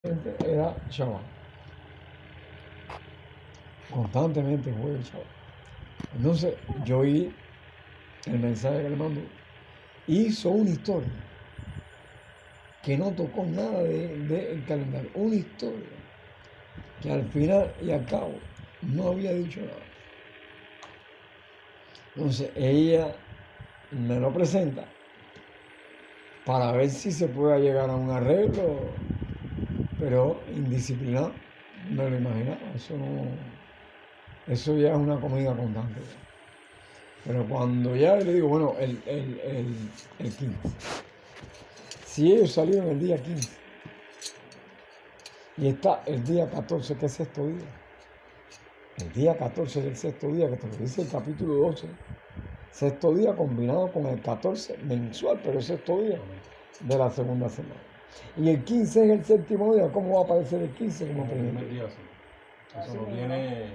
era Shabbat. Constantemente jueves Shabbat. Entonces, yo oí el mensaje que le mandó. Hizo una historia que no tocó nada del calendario. Una historia que al final y al cabo no había dicho nada. Entonces, ella me lo presenta para ver si se puede llegar a un arreglo, pero indisciplinado, me lo imaginaba. Eso ya es una comida constante. Pero cuando ya le digo, bueno, el 15. Si ellos salieron el día 15 y está el día 14, que es sexto día, el día 14 del sexto día, que te lo dice el capítulo 12, sexto día combinado con el 14 mensual, pero sexto día de la segunda semana. Y el 15 es el séptimo día. ¿Cómo va a aparecer el 15 como primer día? Eso no tiene,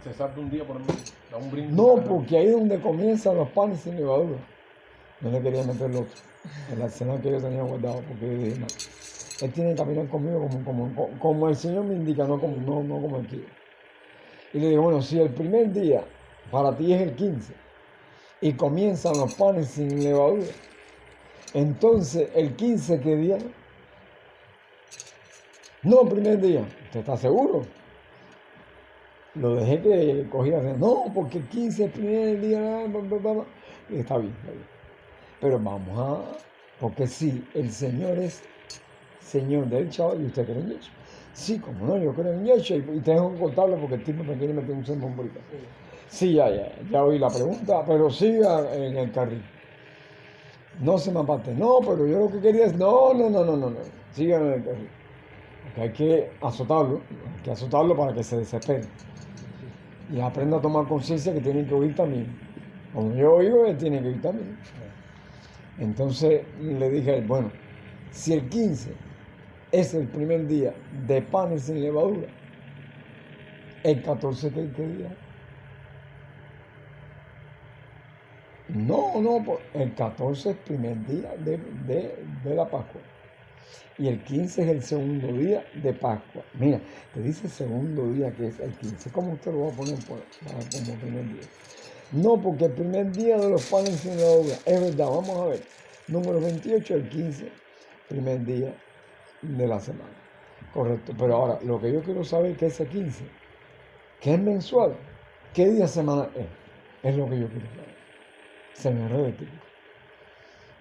se salta un día por el medio, da un brinco. No, porque ahí es donde comienzan los panes sin levadura. No le quería meter el otro, el arsenal que yo tenía guardado, porque yo dije, no, él tiene que caminar conmigo como el Señor me indica, no como él quiere. Y le digo, bueno, si el primer día para ti es el 15 y comienzan los panes sin levadura, entonces el 15, ¿qué día? No, el primer día. ¿Usted está seguro? Lo dejé que cogiera. No, porque el 15 es el primer día. Y está bien, está bien. Pero vamos a... Porque sí, el Señor es Señor del Shabbat y usted cree en Yeshua. Sí, como no, yo creo en Yeshua y tengo que contarlo porque el tipo me quiere meter un sermón por ahí. Sí, ya oí la pregunta, pero siga en el carril. No se me aparte. No, pero yo lo que quería es... No. Siga en el carril. Porque hay que azotarlo para que se desespere. Y aprenda a tomar conciencia que tiene que oír también. Como yo oigo, él tiene que oír también. Entonces le dije a él, bueno, si el 15 es el primer día de panes sin levadura, el 14 ¿qué día? No, el 14 es el primer día de la Pascua. Y el 15 es el segundo día de Pascua. Mira, te dice segundo día que es el 15. ¿Cómo usted lo va a poner como primer día? No, porque el primer día de los panes sin levadura, es verdad, vamos a ver. Número 28, el 15, primer día de la semana. Correcto, pero ahora, lo que yo quiero saber es que ese 15, que es mensual, ¿qué día semana es? Es lo que yo quiero saber. Señor Redectivo.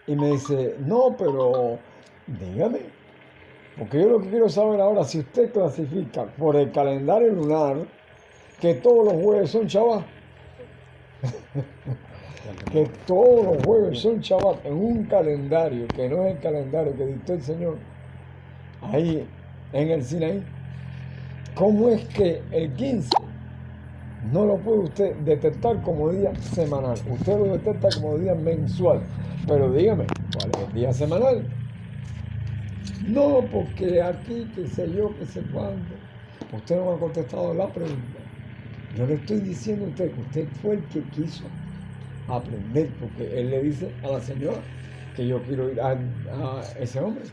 Y me dice, no, pero dígame, porque yo lo que quiero saber ahora, si usted clasifica por el calendario lunar, que todos los jueves son Shabbat, que todos los jueves son Shabbat en un calendario que no es el calendario que dictó el Señor ahí en el Sinaí, ¿cómo es que el 15 no lo puede usted detectar como día semanal? Usted lo detecta como día mensual, pero dígame, ¿cuál es el día semanal? No, porque aquí, qué sé yo, qué sé cuándo. Usted no me ha contestado la pregunta. Yo le estoy diciendo a usted que usted fue el que quiso aprender, porque él le dice a la señora que yo quiero ir a ese hombre.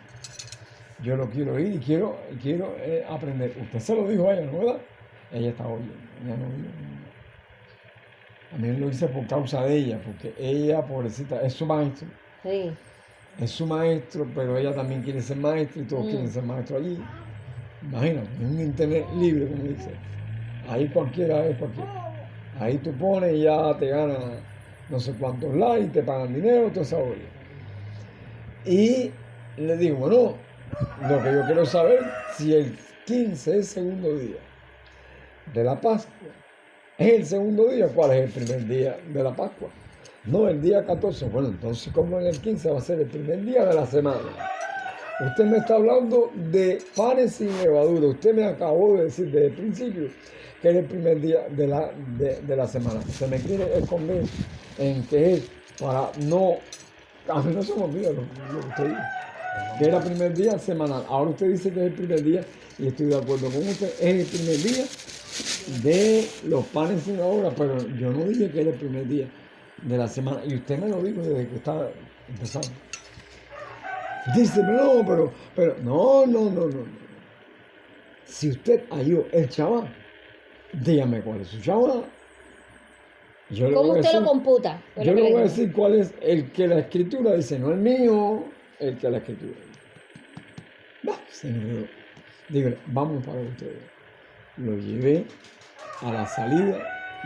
Yo lo quiero ir y quiero aprender. Usted se lo dijo a ella, ¿no, verdad? Ella está oyendo, ella no oyó. También lo hice por causa de ella, porque ella, pobrecita, es su maestro. Sí. Es su maestro, pero ella también quiere ser maestro y todos quieren ser maestros allí. Imagínate, es un internet libre, como dice. Ahí cualquiera es cualquiera. Ahí tú pones y ya te ganas no sé cuántos likes, te pagan dinero, toda esa olla. Y le digo, bueno, lo que yo quiero saber, si el 15 es el segundo día de la Pascua, es el segundo día, ¿cuál es el primer día de la Pascua? No, el día 14. Bueno, entonces, ¿cómo en el 15 va a ser el primer día de la semana? Usted me está hablando de panes sin levadura. Usted me acabó de decir desde el principio que es el primer día de la semana. Se me quiere esconder en que es para no... A mí no se me olvida lo que usted dice. Que era el primer día semanal. Ahora usted dice que es el primer día, y estoy de acuerdo con usted, es el primer día de los panes sin levadura, pero yo no dije que era el primer día de la semana. Y usted me lo dijo desde que estaba empezando. Dice, no, pero, no. Si usted halló el Shabbat, dígame cuál es su Shabbat. Yo le ¿Cómo voy a usted lo decir- computa? Fue Yo lo que le voy a digo. decir cuál es el que la escritura dice, no el mío, el que la escritura dice. Va, se enredó. Dígale, vamos para ustedes. Lo llevé a la salida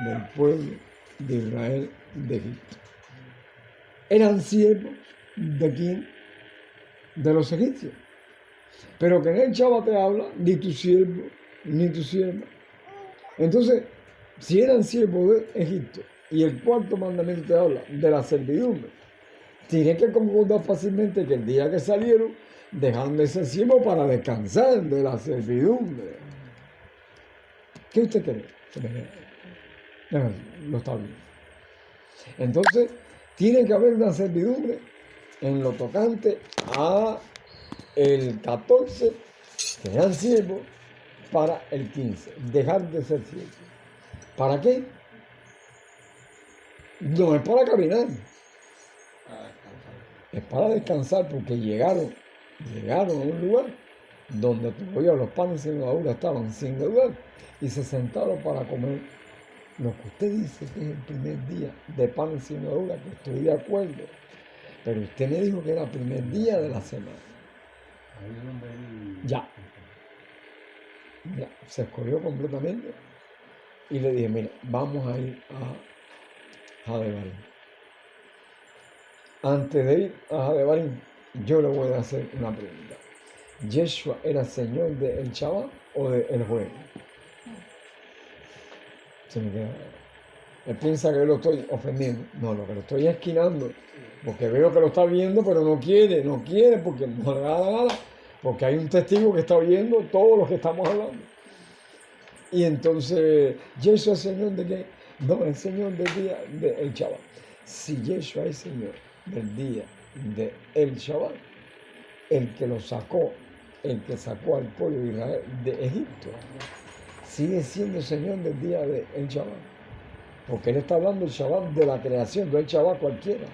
del pueblo de Israel de Egipto. Eran siervos de quién? De los egipcios. Pero que en el Shabbat te habla, ni tu siervo, ni tu sierva. Entonces, si eran siervos de Egipto, y el cuarto mandamiento te habla de la servidumbre, tienes que concordar fácilmente que el día que salieron, dejaron de ser siervos para descansar de la servidumbre. ¿Qué usted cree? Lo está bien. Entonces, tiene que haber una servidumbre en lo tocante a el 14, que eran siervos, para el 15, dejar de ser siervos. ¿Para qué? No es para caminar, es para descansar, porque llegaron a un lugar donde todavía los panes sin levadura estaban sin leudar y se sentaron para comer lo que usted dice que es el primer día de panes sin levadura, que estoy de acuerdo, pero usted me dijo que era el primer día de la semana. Ahí es donde él... Ya, se escogió completamente y le dije, mira, vamos a ir a Jadebarim. Antes de ir a Jadebarim, yo le voy a hacer una pregunta. ¿Yeshua era señor del Shabbat o del jueves? Se me queda. Él piensa que yo lo estoy ofendiendo. No, lo que lo estoy esquinando, porque veo que lo está viendo, pero no quiere, porque no le da la gana, porque hay un testigo que está oyendo todo lo que estamos hablando. Y entonces, ¿Yeshua es señor de qué? No, es señor del día del Shabbat. Si Yeshua es señor del día del Shabbat, el que lo sacó, el que sacó al pueblo de Israel de Egipto, sigue siendo señor del día del Shabbat. Porque él está hablando del Shabbat de la creación, no el Shabbat cualquiera.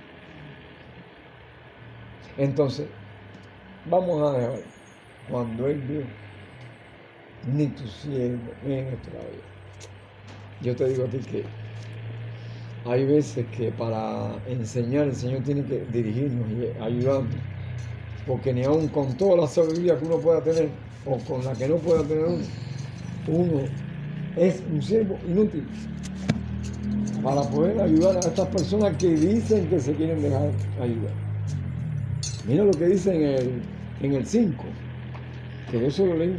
Entonces, vamos a dejar, cuando él vio, ni tu siervo, miren esto, caballero. Yo te digo a ti que hay veces que para enseñar el Señor tiene que dirigirnos y ayudarnos, porque ni aun con toda la sabiduría que uno pueda tener, o con la que no pueda tener uno es un siervo inútil para poder ayudar a estas personas que dicen que se quieren dejar ayudar. Mira lo que dice en el 5, que yo se lo leí,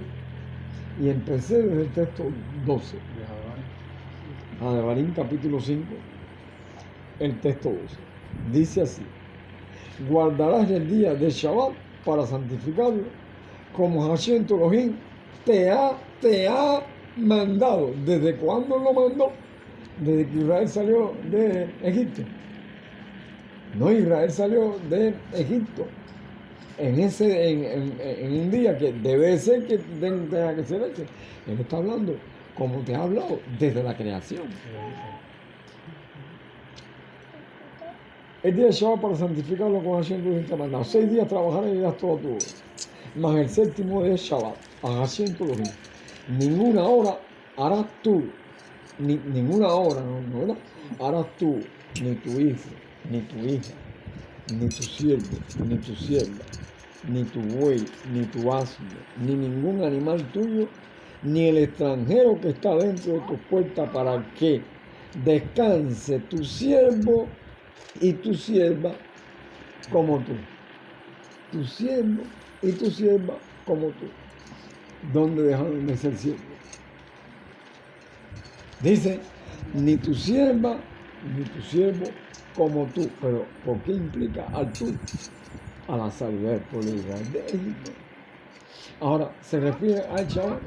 y empecé desde el texto 12. Jadebarim capítulo 5, el texto 12. Dice así: guardarás el día de Shabbat para santificarlo, como Hashem tu Elohim te ha mandado. ¿Desde cuándo lo mandó? Desde que Israel salió de Egipto. No, Israel salió de Egipto en un día que debe ser que tenga que ser hecho. Él está hablando, como te ha hablado, desde la creación. El día de Shabbat para santificarlo con Hashem tu Elohim te ha mandado. 6 días trabajarás y dirás todo tu obra. Mas el séptimo día es Shabbat, a Hashem tu Elohim. Ninguna hora harás tú, ninguna hora, ¿no? Harás tú, ni tu hijo, ni tu hija, ni tu siervo, ni tu sierva, ni tu buey, ni tu asno, ni ningún animal tuyo, ni el extranjero que está dentro de tus puertas, para que descanse tu siervo y tu sierva como tú. Tu siervo y tu sierva como tú. ¿Dónde dejaron de ser siervos? Dice, ni tu sierva, ni tu siervo como tú. Pero, ¿por qué implica al tú? A la salida del pueblo de Israel de Egipto. Ahora, ¿se refiere al Shabbat?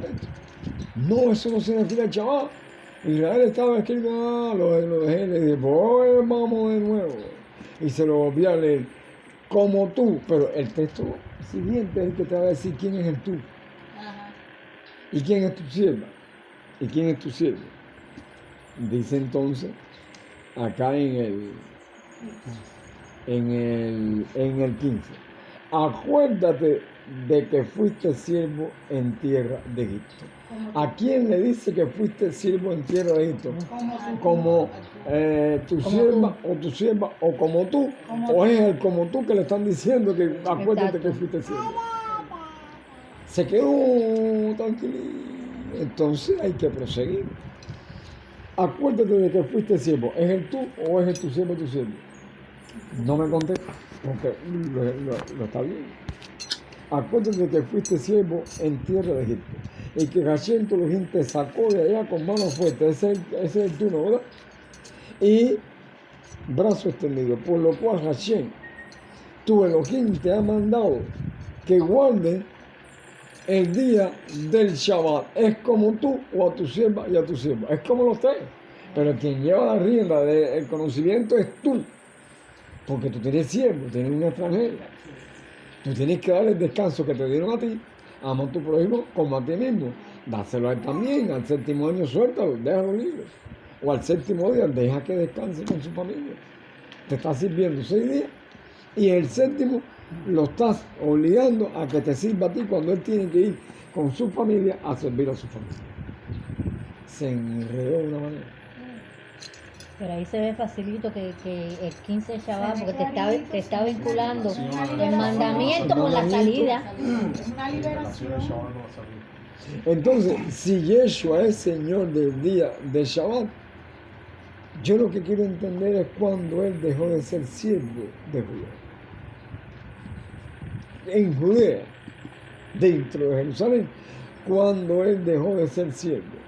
No, eso no se refiere al Shabbat. Israel estaba escrito, lo dejé, le dije, pues vamos de nuevo. Y se lo volví a leer, como tú. Pero el texto siguiente es el que te va a decir quién es el tú. Ajá. ¿Y quién es tu sierva? ¿Y quién es tu siervo? Dice entonces, acá en el 15, acuérdate de que fuiste siervo en tierra de Egipto. ¿A quién le dice que fuiste siervo en tierra de Egipto? Como tu sierva o tu sierva o como tú, o es el como tú que le están diciendo que acuérdate que fuiste siervo. Se quedó tranquilito. Entonces hay que proseguir. Acuérdate de que fuiste siervo. ¿Es el tú o es el tu siervo tu siervo? No me contesta, porque lo está bien. Acuérdate de que fuiste siervo en tierra de Egipto. Y que Hashem tu Elohim te sacó de allá con mano fuerte. Ese es el turno, ¿verdad? Y brazo extendido. Por lo cual Hashem, tu Elohim, te ha mandado que guarden el día del Shabbat. Es como tú o a tu sierva y a tu sierva. Es como los tres. Pero quien lleva la rienda del conocimiento es tú. Porque tú tienes siervo, tienes una extranjera. Tú tienes que darle el descanso que te dieron a ti. Ama a tu prójimo como a ti mismo. Dáselo a él también. Al séptimo año suéltalo, déjalo libre. O al séptimo día deja que descanse con su familia. Te está sirviendo 6 días. Y el séptimo lo estás obligando a que te sirva a ti cuando él tiene que ir con su familia a servir a su familia. Se enredó de una manera. Pero ahí se ve facilito que el 15 de Shabbat, porque te está vinculando el mandamiento con la salida. Es una liberación. Entonces, si Yeshua es Señor del día de Shabbat, yo lo que quiero entender es cuando Él dejó de ser siervo de Judea. En Judea, dentro de Jerusalén, cuando Él dejó de ser siervo.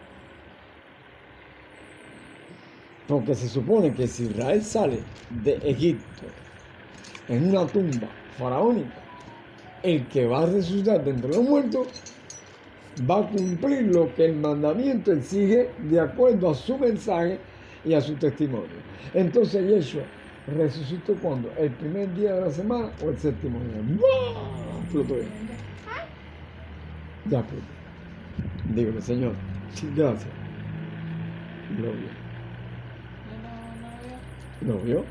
Porque se supone que si Israel sale de Egipto en una tumba faraónica, el que va a resucitar de entre los muertos va a cumplir lo que el mandamiento exige de acuerdo a su mensaje y a su testimonio. Entonces Yeshua resucitó cuando, el primer día de la semana o el séptimo día. ¡Bah! Flotó ya. Ya flotó. Dígame, Señor, gracias. Gloria. Lo vio,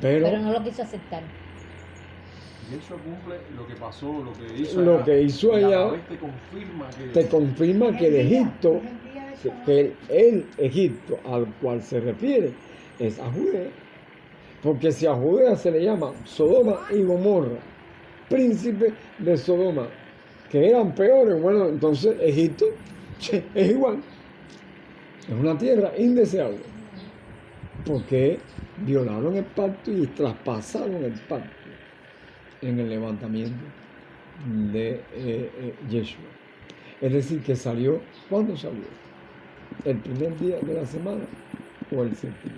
Pero no lo quiso aceptar. Yeshua cumple lo que pasó, lo que hizo lo que hizo y a la allá vez te confirma que te confirma que el Egipto, que el Egipto al cual se refiere es a Judea. Porque si a Judea se le llama Sodoma y Gomorra, príncipe de Sodoma, que eran peores, bueno, entonces Egipto es igual. Es una tierra indeseable. Porque violaron el pacto y traspasaron el pacto en el levantamiento de Yeshua. Es decir, que salió, ¿cuándo salió? ¿El primer día de la semana o el séptimo?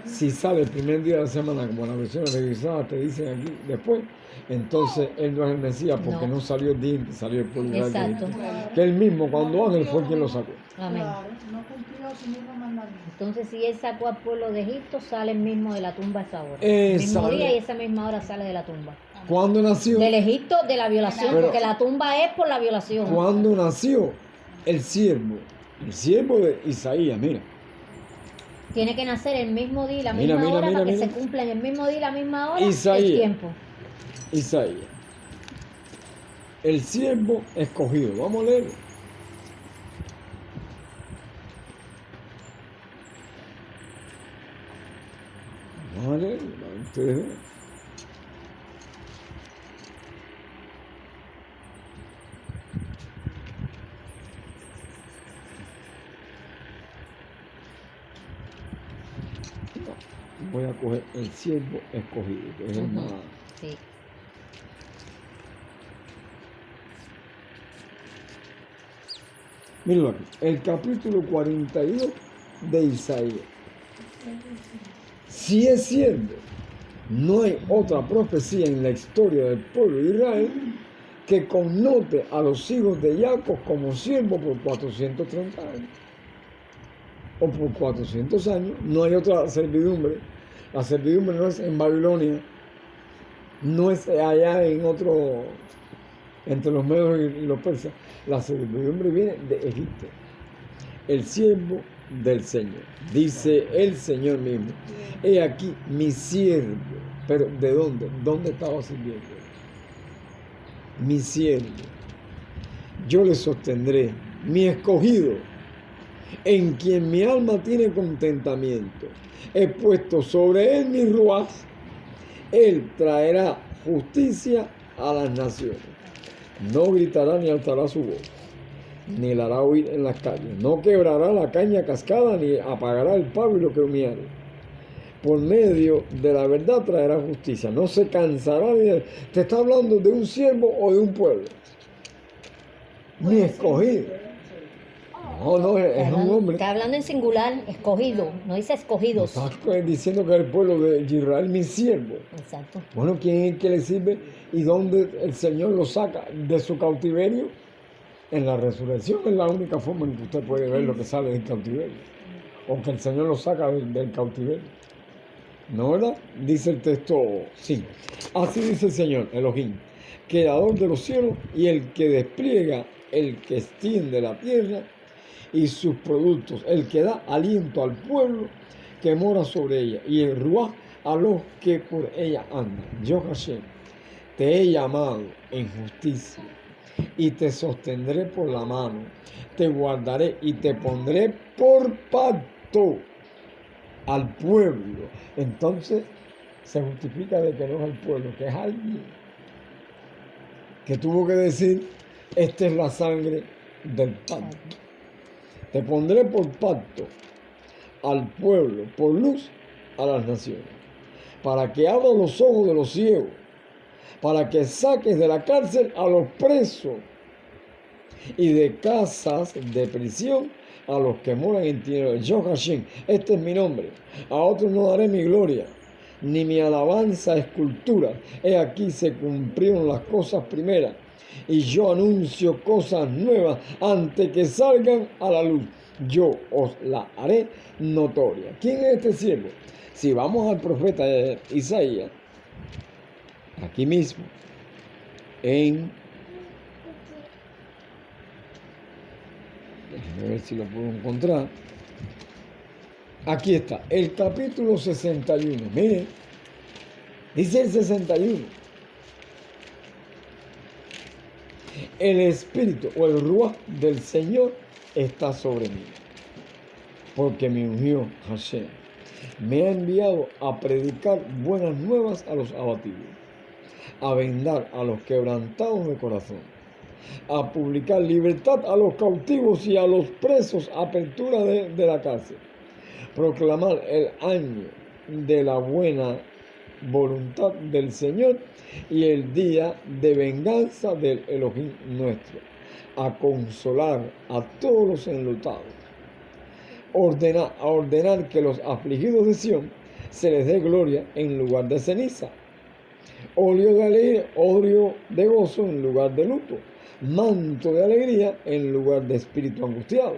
Si sale el primer día de la semana, como la versión revisada te dicen aquí después, entonces él no es el Mesías porque no salió el día en que salió el pueblo de Exacto. Egipto. Que él mismo, cuando ángel, fue quien lo sacó. Amén. Claro, no cumplió su mismo mandamiento. Entonces, si él sacó al pueblo de Egipto, sale el mismo de la tumba a esa hora. Exacto. El mismo día y esa misma hora sale de la tumba. ¿Cuándo nació? Del Egipto, de la violación, Pero- porque la tumba es por la violación. ¿Cuándo nació el siervo? El siervo de Isaías, mira. Tiene que nacer el mismo día y la Mira, misma mira, hora mira, para que mira. se cumpla en el mismo día y la misma hora Isaías. el tiempo. Isaías. El siervo escogido. Vamos a leerlo. Vamos a leerlo para que ustedes vean. Voy a coger el siervo escogido, que es el más. Sí. Míralo aquí, el capítulo 42 de Isaías. Si es cierto, no hay otra profecía en la historia del pueblo de Israel que connote a los hijos de Jacob como siervos por 430 años. O por 400 años, no hay otra servidumbre. La servidumbre no es en Babilonia, no es allá en otro, entre los medos y los persas. La servidumbre viene de Egipto. El siervo del Señor. Dice el Señor mismo: he aquí mi siervo, Pero ¿de dónde? ¿Dónde estaba sirviendo? Mi siervo, yo le sostendré, mi escogido, en quien mi alma tiene contentamiento. He puesto sobre él mi ruaz, él traerá justicia a las naciones. No gritará ni alzará su voz, ni la hará oír en las calles. No quebrará la caña cascada, ni apagará el pavo y lo que humeare. Por medio de la verdad traerá justicia. No se cansará ni... Te está hablando de un siervo o de un pueblo. Mi escogido. No, es un hombre. Está hablando en singular, escogido, no dice escogidos. Está diciendo que es el pueblo de Israel, mi siervo. Exacto. Bueno, ¿quién es el que le sirve y dónde el Señor lo saca de su cautiverio? En la resurrección es la única forma en que usted puede ver lo que sale del cautiverio. O que el Señor lo saca del cautiverio. ¿No, verdad? Dice el texto, sí. Así dice el Señor, Elohim, creador de los cielos y el que despliega, el que extiende la tierra y sus productos, el que da aliento al pueblo que mora sobre ella, y el ruaj a los que por ella andan. Yo, Hashem, te he llamado en justicia y te sostendré por la mano, te guardaré y te pondré por pacto al pueblo. Entonces se justifica de que no es el pueblo, que es alguien que tuvo que decir, esta es la sangre del pacto. Te pondré por pacto al pueblo, por luz a las naciones, para que abra los ojos de los ciegos, para que saques de la cárcel a los presos y de casas de prisión a los que moran en tinieblas. Yo, Hashem, este es mi nombre. A otros no daré mi gloria, ni mi alabanza a escultura. He aquí se cumplieron las cosas primeras, y yo anuncio cosas nuevas antes que salgan a la luz. Yo os la haré notoria. ¿Quién es este siervo? Si vamos al profeta Isaías, aquí mismo, déjame ver si lo puedo encontrar. Aquí está, el capítulo 61. Miren, dice el 61. El espíritu o el ruaj del Señor está sobre mí, porque me ungió Hashem. Me ha enviado a predicar buenas nuevas a los abatidos, a vendar a los quebrantados de corazón, a publicar libertad a los cautivos y a los presos, apertura de la cárcel, proclamar el año de la buena voluntad del Señor y el día de venganza del Elohim nuestro, a consolar a todos los enlutados, a ordenar que los afligidos de Sión se les dé gloria en lugar de ceniza, óleo de alegría, óleo de gozo en lugar de luto, manto de alegría en lugar de espíritu angustiado,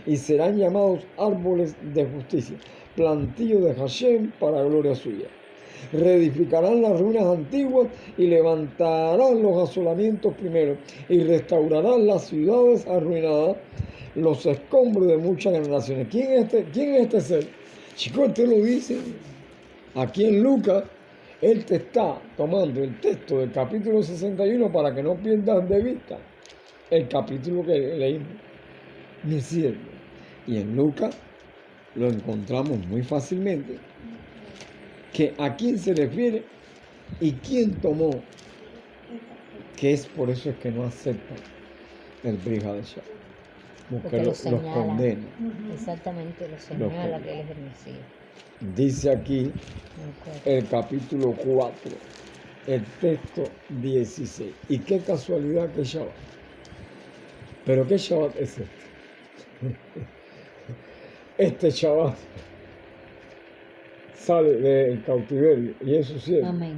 y serán llamados árboles de justicia, plantío de Hashem para gloria suya. Reedificarán las ruinas antiguas y levantarán los asolamientos primeros y restaurarán las ciudades arruinadas, los escombros de muchas generaciones. ¿Quién es este ser? Chicos, te lo dice aquí en Lucas. Él te está tomando el texto del capítulo 61 para que no pierdas de vista el capítulo que leímos, mi siervo. Y en Lucas lo encontramos muy fácilmente, que a quién se refiere y quién tomó, que es por eso es que no aceptan el Brit Hadashah, porque los condena. Exactamente, lo señala que él es el Mesías. Dice aquí el capítulo 4, el texto 16. Y qué casualidad que Shabbat. Pero ¿qué Shabbat es este? Este Shabbat sale del cautiverio y es su siervo. Amén.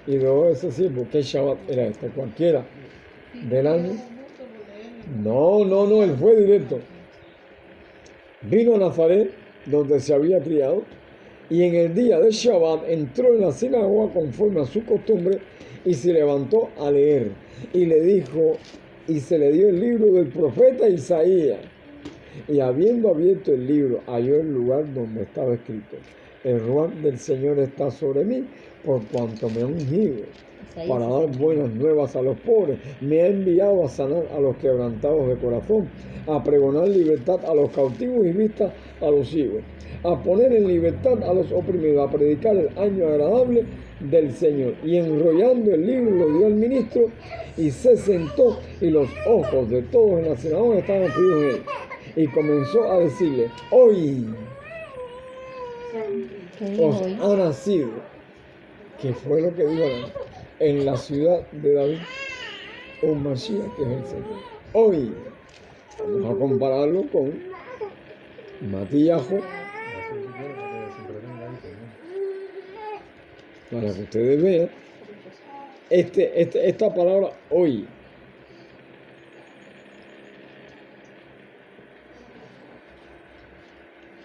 Y luego ese siervo, ¿qué Shabbat era este? Cualquiera del año. No, él fue directo. Vino a Nazaret, donde se había criado, y en el día de Shabbat entró en la sinagoga conforme a su costumbre y se levantó a leer. Y le dijo, y se le dio el libro del profeta Isaías. Y habiendo abierto el libro, halló el lugar donde estaba escrito: el ruaj del Señor está sobre mí, por cuanto me ha ungido Ahí para sí. dar buenas nuevas a los pobres. Me ha enviado a sanar a los quebrantados de corazón, a pregonar libertad a los cautivos y vista a los ciegos, a poner en libertad a los oprimidos, a predicar el año agradable del Señor. Y enrollando el libro lo dio al ministro y se sentó, y los ojos de todos en la sinagoga estaban fijos en él. Y comenzó a decirle: hoy ¿Qué dijo os hoy? ha nacido, que fue lo que dijo en la ciudad de David, un Mashiach, que es el Señor. Hoy vamos a compararlo con Matíajo, para que ustedes vean esta palabra hoy.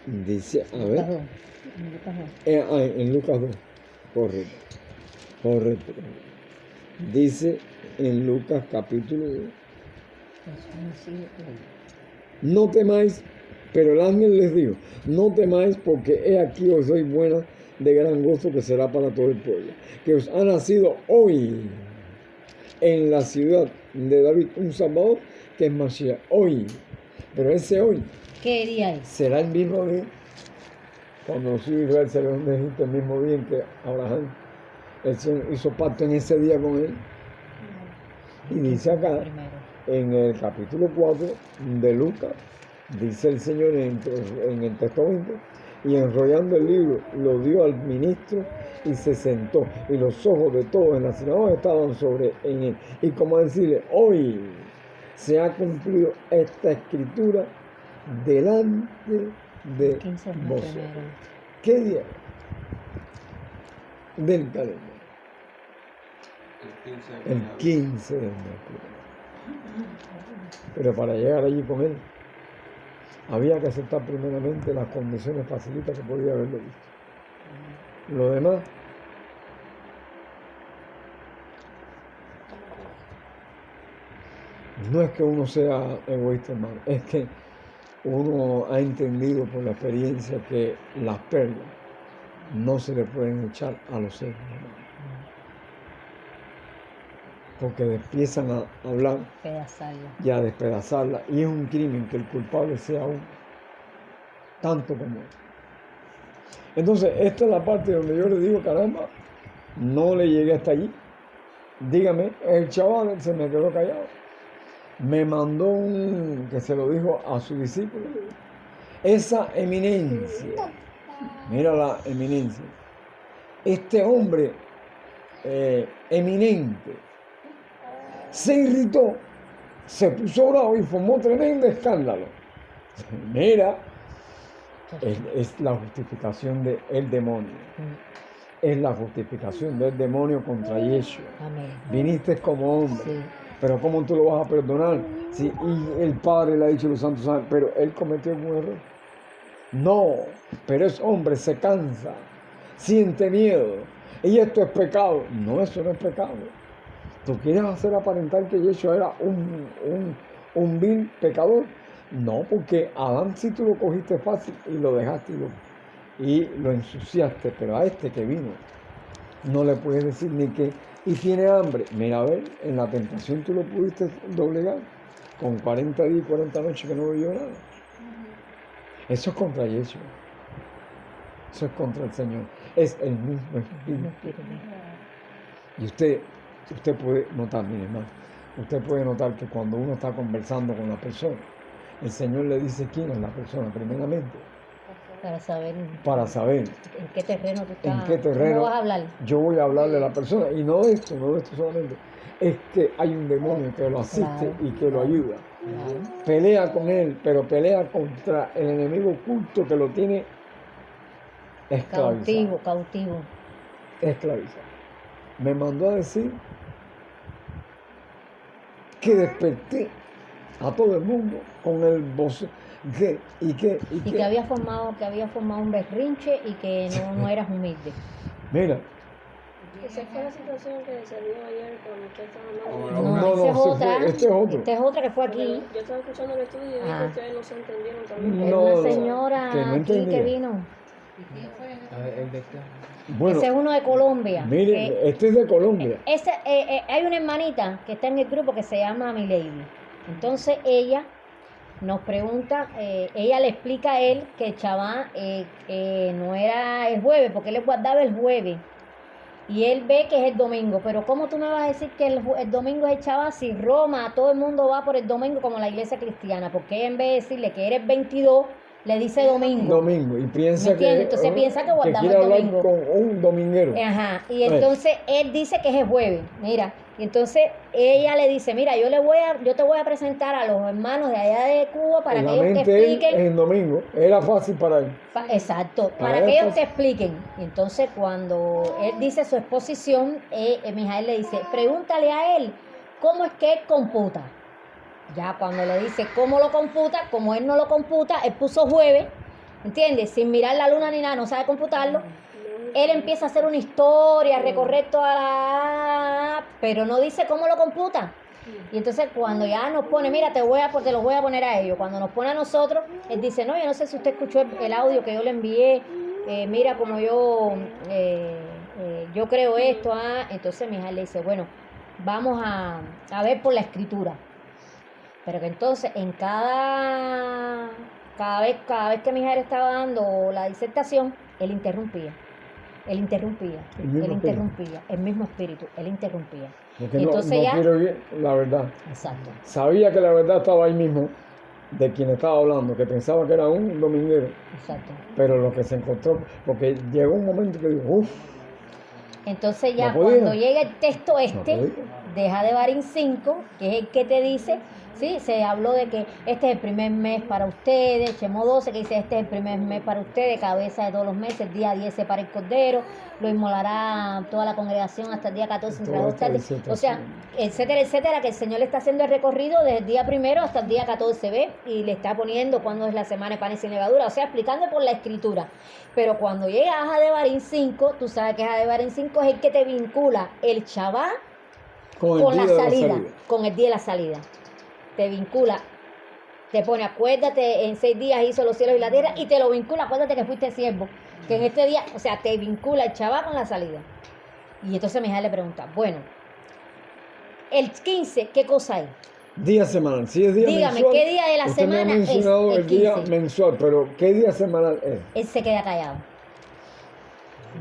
Dice, a ver, Lucas 2. en Lucas 2, correcto. Dice en Lucas capítulo 2, no temáis, pero el ángel les dijo: no temáis, porque he aquí os doy buena de gran gozo, que será para todo el pueblo, que os ha nacido hoy en la ciudad de David un Salvador, que es Mashiach. Hoy, pero ese hoy ¿Qué día es? será el mismo día cuando los hijos de Israel salieron de Egipto, el mismo día en que Abraham, el Señor, hizo pacto en ese día con él. Y dice acá, Primero. en el capítulo 4 de Lucas, dice el Señor en el texto 20: y enrollando el libro lo dio al ministro y se sentó, y los ojos de todos en la sinagoga estaban sobre en él. Y como a decirle: hoy se ha cumplido esta escritura delante de 15 es el vosotros. primero. ¿Qué día del calendario? El 15 de Mercurio. Pero para llegar allí con él, había que aceptar primeramente las condiciones facilitas que podía haberlo visto. Lo demás, no es que uno sea egoísta, hermano, es que uno ha entendido por la experiencia que las perlas no se le pueden echar a los seres humanos, porque empiezan a hablar Pedazarla. y a despedazarla, y es un crimen que el culpable sea uno, tanto como él. Entonces, esta es la parte donde yo le digo: caramba, no le llegué hasta allí. Dígame, el chaval se me quedó callado. Me mandó que se lo dijo a su discípulo. Esa eminencia, mira la eminencia, este hombre eminente, se irritó, se puso bravo y formó tremendo escándalo. Mira, es la justificación del demonio. Es la justificación del demonio contra Yeshua. Amén. Viniste como hombre, Sí. pero ¿cómo tú lo vas a perdonar? Si y el Padre le ha dicho, los santos saben, pero él cometió un error. No, pero es hombre, se cansa, siente miedo, y esto es pecado. No, eso no es pecado. ¿Tú quieres hacer aparentar que Yeshua era un vil pecador? No, porque a Adán sí tú lo cogiste fácil y lo dejaste y lo ensuciaste, pero a este que vino no le puedes decir ni que, y tiene hambre. Mira, a ver, en la tentación tú lo pudiste doblegar con 40 días y 40 noches que no bebió nada. Eso es contra Yeshua. Eso es contra el Señor. Es el mismo espíritu. Y usted puede notar, mi hermano, usted puede notar que cuando uno está conversando con la persona, el Señor le dice quién es la persona, primeramente, Para saber en en qué terreno tú estás. qué terreno ¿Cómo vas a hablar? yo voy a hablarle a la persona. Y no esto solamente, es que hay un demonio que lo asiste Claro, y que lo ayuda. Claro. Pelea con él, pero pelea contra el enemigo oculto que lo tiene esclavizado. Cautivo. Esclavizado. Me mandó a decir que desperté a todo el mundo con el voz y que Que había formado un berrinche y que no eras humilde. mira, Esa fue la situación que se dio ayer cuando usted estaba hablando. No, esa es sí otra. fue- este es otro. Esta es otra que fue aquí. Yo estaba escuchando el estudio y vi Ah. que ustedes no se entendieron también. Es No, una no, señora que no aquí que entendía. vino. A ver, el de acá. Bueno, Ese es uno de Colombia. mire, que- este es de Colombia. hay una hermanita que está en el grupo que se llama Milady. Entonces ella nos pregunta, ella le explica a él que el Chabán no era el jueves, porque él le guardaba el jueves. Y él ve que es el domingo. Pero ¿cómo tú me vas a decir que el domingo es el Chabán si Roma, todo el mundo va por el domingo como la iglesia cristiana? Porque ella en vez de decirle que eres 22, le dice domingo. Domingo. Y piensa ¿Me entiendes? que, Entonces piensa que guardamos quiere el hablar domingo. con un dominguero. Ajá, y entonces él dice que es el jueves, mira, y entonces ella le dice, mira, yo te voy a presentar a los hermanos de allá de Cuba para En que la ellos te mente él expliquen, es el domingo. Era fácil para él. exacto, Para para él, que ellos pues. te expliquen. Y entonces cuando él dice su exposición, Mijael le dice, pregúntale a él cómo es que él computa. Ya cuando le dice cómo lo computa, como él no lo computa, él puso jueves, ¿entiendes? Sin mirar la luna ni nada, no sabe computarlo. Él empieza a hacer una historia, a recorrer toda la... pero no dice cómo lo computa. Y entonces cuando ya nos pone, mira, te los voy a poner a ellos. Cuando nos pone a nosotros, él dice, no, yo no sé si usted escuchó el audio que yo le envié. Mira como yo creo esto. Entonces mi hija le dice, bueno, vamos a ver por la escritura. Pero que entonces en cada vez que mi hija estaba dando la disertación, él interrumpía. El mismo espíritu, él interrumpía. Porque Y no entonces ya, quiero oír la verdad. exacto, Sabía que la verdad estaba ahí mismo, de quien estaba hablando, que pensaba que era un dominguero. exacto. Pero lo que se encontró, porque llegó un momento que dijo, uff, Entonces ya No podía. cuando llega el texto podía. de Jadebarín 5, que es el que te dice, sí, se habló de que este es el primer mes para ustedes, Chemo 12, que dice este es el primer mes para ustedes, cabeza de todos los meses, día 10 se para el cordero, lo inmolará toda la congregación hasta el día 14 entre las 2 tardes, o sea, etcétera, que el Señor le está haciendo el recorrido desde el día primero hasta el día 14, ¿ve? Y le está poniendo cuándo es la semana de panes sin levadura, o sea, explicando por la escritura. Pero cuando llega a Jadebarín 5, tú sabes que Jadebarín 5 es el que te vincula el Shabbat con la salida, con el día de la salida. Te vincula, te pone, acuérdate, en 6 días hizo los cielos y la tierra, y te lo vincula, acuérdate que fuiste siervo, que en este día, o sea, te vincula el Shabbat con la salida. Y entonces mi hija le pregunta, bueno, el 15, ¿qué cosa hay? Día semanal. Si es día Dígame, mensual, ¿qué día de la usted me ha semana es mencionado el el día 15? mensual, pero ¿qué día semanal es? Él se queda callado.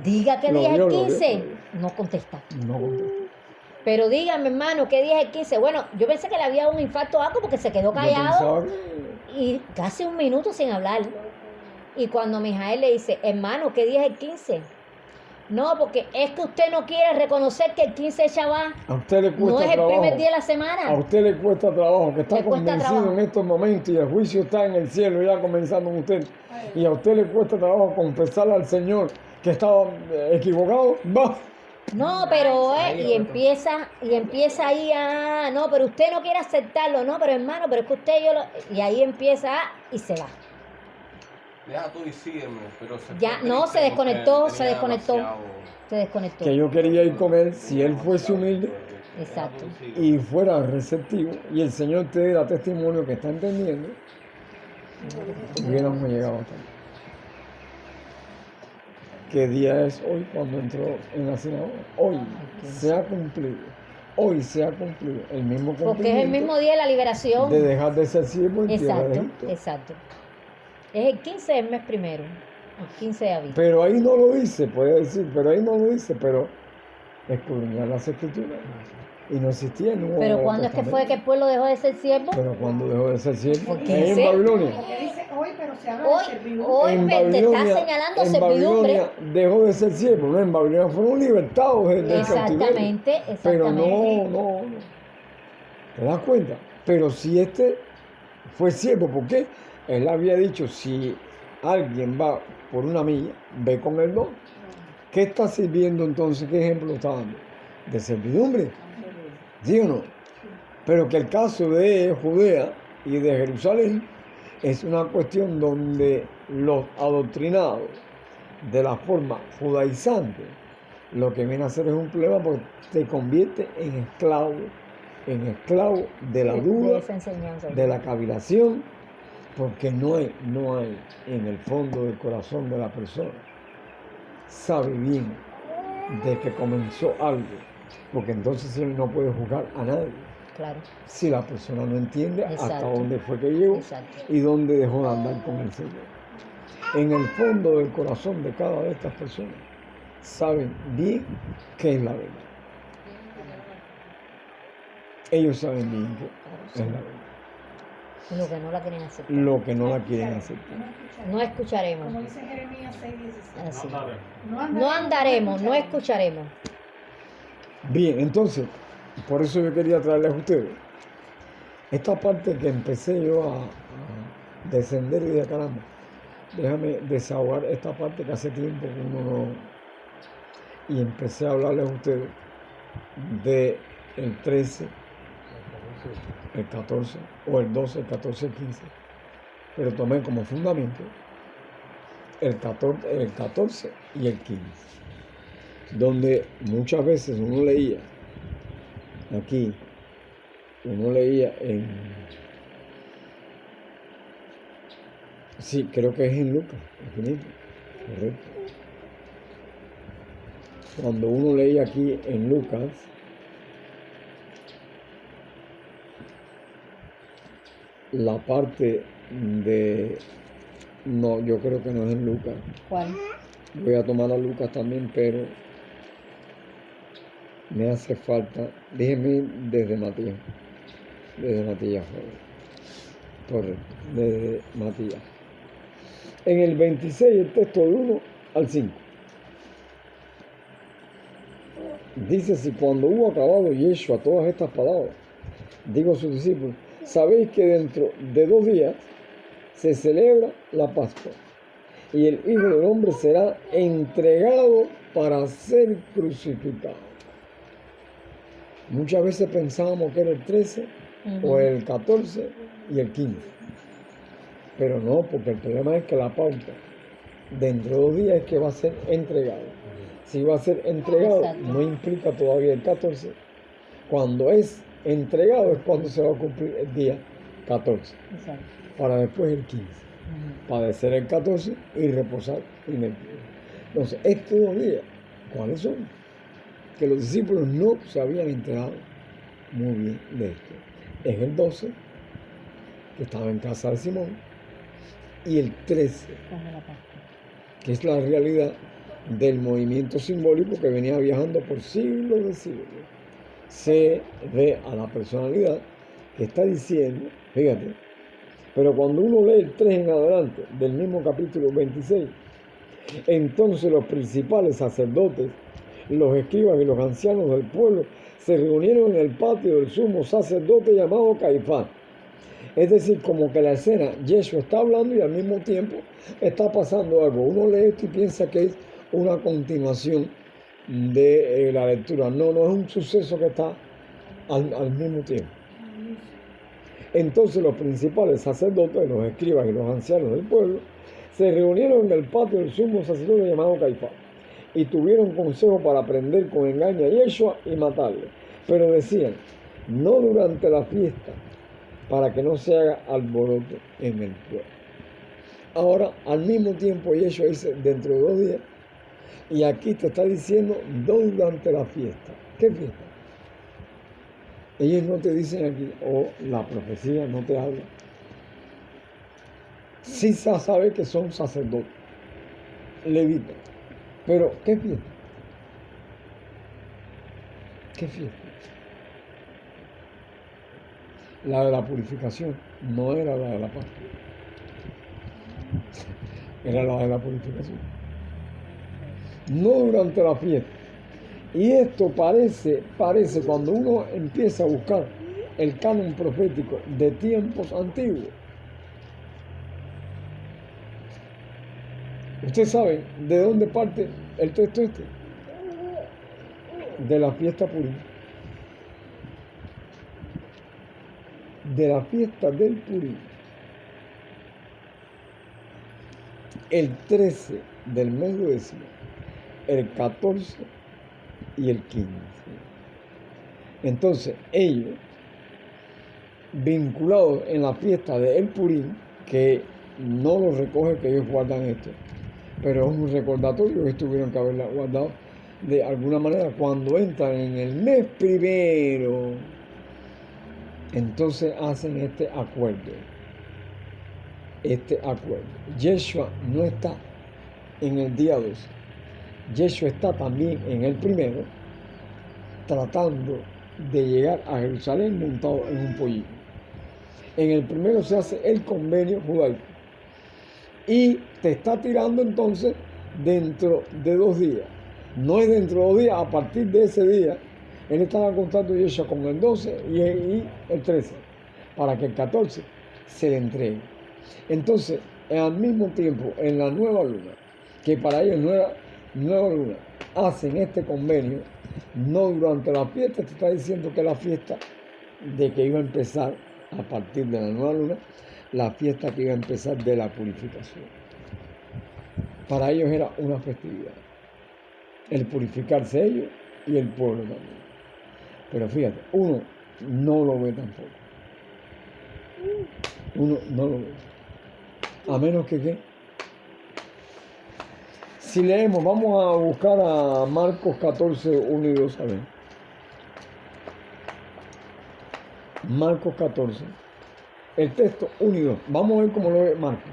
Diga qué Lo día es vio, el lo vio, 15. lo vio. No contesta. No contesta. Pero dígame, hermano, ¿qué día es el 15? Bueno, yo pensé que le había dado un infarto o algo porque se quedó Yo callado pensaba que- y casi un minuto sin hablar. Y cuando Mijael le dice, hermano, ¿qué día es el 15? No, porque es que usted no quiere reconocer que el 15 es Shabbat. a usted le cuesta No es el trabajo. primer día de la A semana. usted le cuesta trabajo, que está Le cuesta convencido trabajo. en estos momentos y el juicio está en el cielo ya comenzando en usted. Y a usted le cuesta trabajo confesarle al Señor que estaba equivocado. Va. No, pero y empieza ahí no, pero usted no quiere aceptarlo, no, pero hermano, pero es que usted y ahí empieza y se va. Deja tú y sígueme, pero Ya, fue no, triste se desconectó, porque se tenía desconectó. demasiado- Se desconectó. Que yo quería ir con él si él fuese humilde Exacto. y fuera receptivo y el Señor te diera testimonio que está entendiendo, hubiéramos llegado hasta aquí. ¿Qué día es hoy cuando entró en la sinagoga? Hoy se ha cumplido. Hoy se ha cumplido el mismo Porque es el cumplimiento mismo día de la liberación. de dejar de ser siervo en tierra de Exacto, Egipto. exacto. Es el 15 del mes primero, el 15 de abril. Pero ahí no lo dice, puede decir, pero ahí no lo dice, pero escudriñar las escrituras. Y no existía en Pero ¿cuándo es que fue que el pueblo dejó de ser siervo? Pero cuando dejó de ser siervo, ¿Por qué? en Sí. Babilonia. Porque dice hoy, pero se habla Hoy, de servidumbre. hoy En te está Babilonia, señalando en servidumbre. Babilonia dejó de ser siervo, no en Babilonia fueron libertados del cautiverio. Exactamente, Pero exactamente. no. ¿Te das cuenta? Pero si este fue siervo, ¿por qué? Él había dicho, si alguien va por una milla, ve con el don. ¿Qué está sirviendo entonces? ¿Qué ejemplo está dando? De servidumbre. ¿Sí o no? Pero que el caso de Judea y de Jerusalén es una cuestión donde los adoctrinados de la forma judaizante lo que viene a hacer es un problema porque te convierte en esclavo de la De duda, esa enseñanza. de la cavilación, porque no hay en el fondo del corazón de la persona sabe bien de que comenzó algo, porque entonces él no puede juzgar a nadie Claro, si la persona no entiende hasta Exacto. dónde fue que llegó exacto. y dónde dejó de andar con el Señor. En el fondo del corazón de cada una de estas personas saben bien qué es la verdad. Ellos saben bien qué es la verdad. Lo que no la quieren aceptar. Lo que no la quieren aceptar. No escucharemos. Como dice Jeremías 6:16. Así. No No andaremos, no escucharemos. Bien, entonces, por eso yo quería traerles a ustedes esta parte que empecé yo a descender y de caramba. Déjame desahogar esta parte que hace tiempo que uno no... Y empecé a hablarles a ustedes de el 13, el 14, o el 12, el 14, el 15. Pero tomé como fundamento el 14 y el 15. Donde muchas veces uno leía, aquí, uno leía en... Sí, creo que es en Lucas, correcto. Cuando uno leía aquí en Lucas, la parte de... No, yo creo que no es en Lucas. ¿Cuál? Voy a tomar a Lucas también, pero me hace falta... Déjenme desde Matías. Desde Matías, correcto. Desde Matías. En el 26, el texto del 1 al 5. Dice, si cuando hubo acabado Yeshua todas estas palabras, digo a sus discípulos, sabéis que dentro de 2 días se celebra la Pascua y el Hijo del Hombre será entregado para ser crucificado. Muchas veces pensábamos que era el 13 o el 14 y el 15. Pero no, porque el problema es que la pauta dentro de 2 días es que va a ser entregado. Si va a ser entregado, Exacto. no implica todavía el 14. Cuando es entregado es cuando se va a cumplir el día 14. Exacto. Para después el 15. Padecer el 14 y reposar en el 15. Entonces, estos 2 días, ¿cuáles son? Que los discípulos no se habían enterado muy bien de esto. Es el 12, que estaba en casa de Simón, y el 13, que es la realidad del movimiento simbólico que venía viajando por siglos de siglos. Se ve a la personalidad que está diciendo, fíjate, pero cuando uno lee el 3 en adelante del mismo capítulo 26, entonces los principales sacerdotes, los escribas y los ancianos del pueblo se reunieron en el patio del sumo sacerdote llamado Caifás. Es decir, como que la escena, Yeshua está hablando y al mismo tiempo está pasando algo. Uno lee esto y piensa que es una continuación de la lectura. No, no es un suceso que está al mismo tiempo. Entonces los principales sacerdotes, los escribas y los ancianos del pueblo se reunieron en el patio del sumo sacerdote llamado Caifás y tuvieron consejo para prender con engaño a Yeshua y matarle. Pero decían, no durante la fiesta, para que no se haga alboroto en el pueblo. Ahora, al mismo tiempo, Yeshua dice, dentro de 2 días, y aquí te está diciendo, no durante la fiesta. ¿Qué fiesta? Ellos no te dicen aquí, o la profecía no te habla. Sí se sabe que son sacerdotes, levitas, pero ¿qué fiesta? ¿Qué fiesta? La de la purificación, no era la de la Pascua. Era la de la purificación. No durante la fiesta. Y esto parece cuando uno empieza a buscar el canon profético de tiempos antiguos. Usted sabe de dónde parte el texto este. De la fiesta Purim. De la fiesta del Purim. El 13 del mes décimo, el 14 y el 15. Entonces, ellos, vinculados en la fiesta de El Purim, que no lo recoge que ellos guardan esto, pero es un recordatorio que tuvieron que haberla guardado de alguna manera. Cuando entran en el mes primero, entonces hacen este acuerdo. Yeshua no está en el día 12. Yeshua está también en el primero, tratando de llegar a Jerusalén montado en un pollino. En el primero se hace el convenio judaico y te está tirando entonces dentro de 2 días. No es dentro de 2 días, a partir de ese día, él estaba contando Yeshua con el 12 y el 13, para que el 14 se le entregue. Entonces, al mismo tiempo, en la nueva luna, que para ellos nueva luna, hacen este convenio, no durante la fiesta, te está diciendo que la fiesta de que iba a empezar a partir de la nueva luna, la fiesta que iba a empezar de la purificación. Para ellos era una festividad, el purificarse ellos y el pueblo también. Pero fíjate, uno no lo ve tampoco. Uno no lo ve. A menos que ¿qué? Si leemos, vamos a buscar a Marcos 14, 1 y 2, a ver. Marcos 14. El texto 1 y 2. Vamos a ver cómo lo ve Marcos.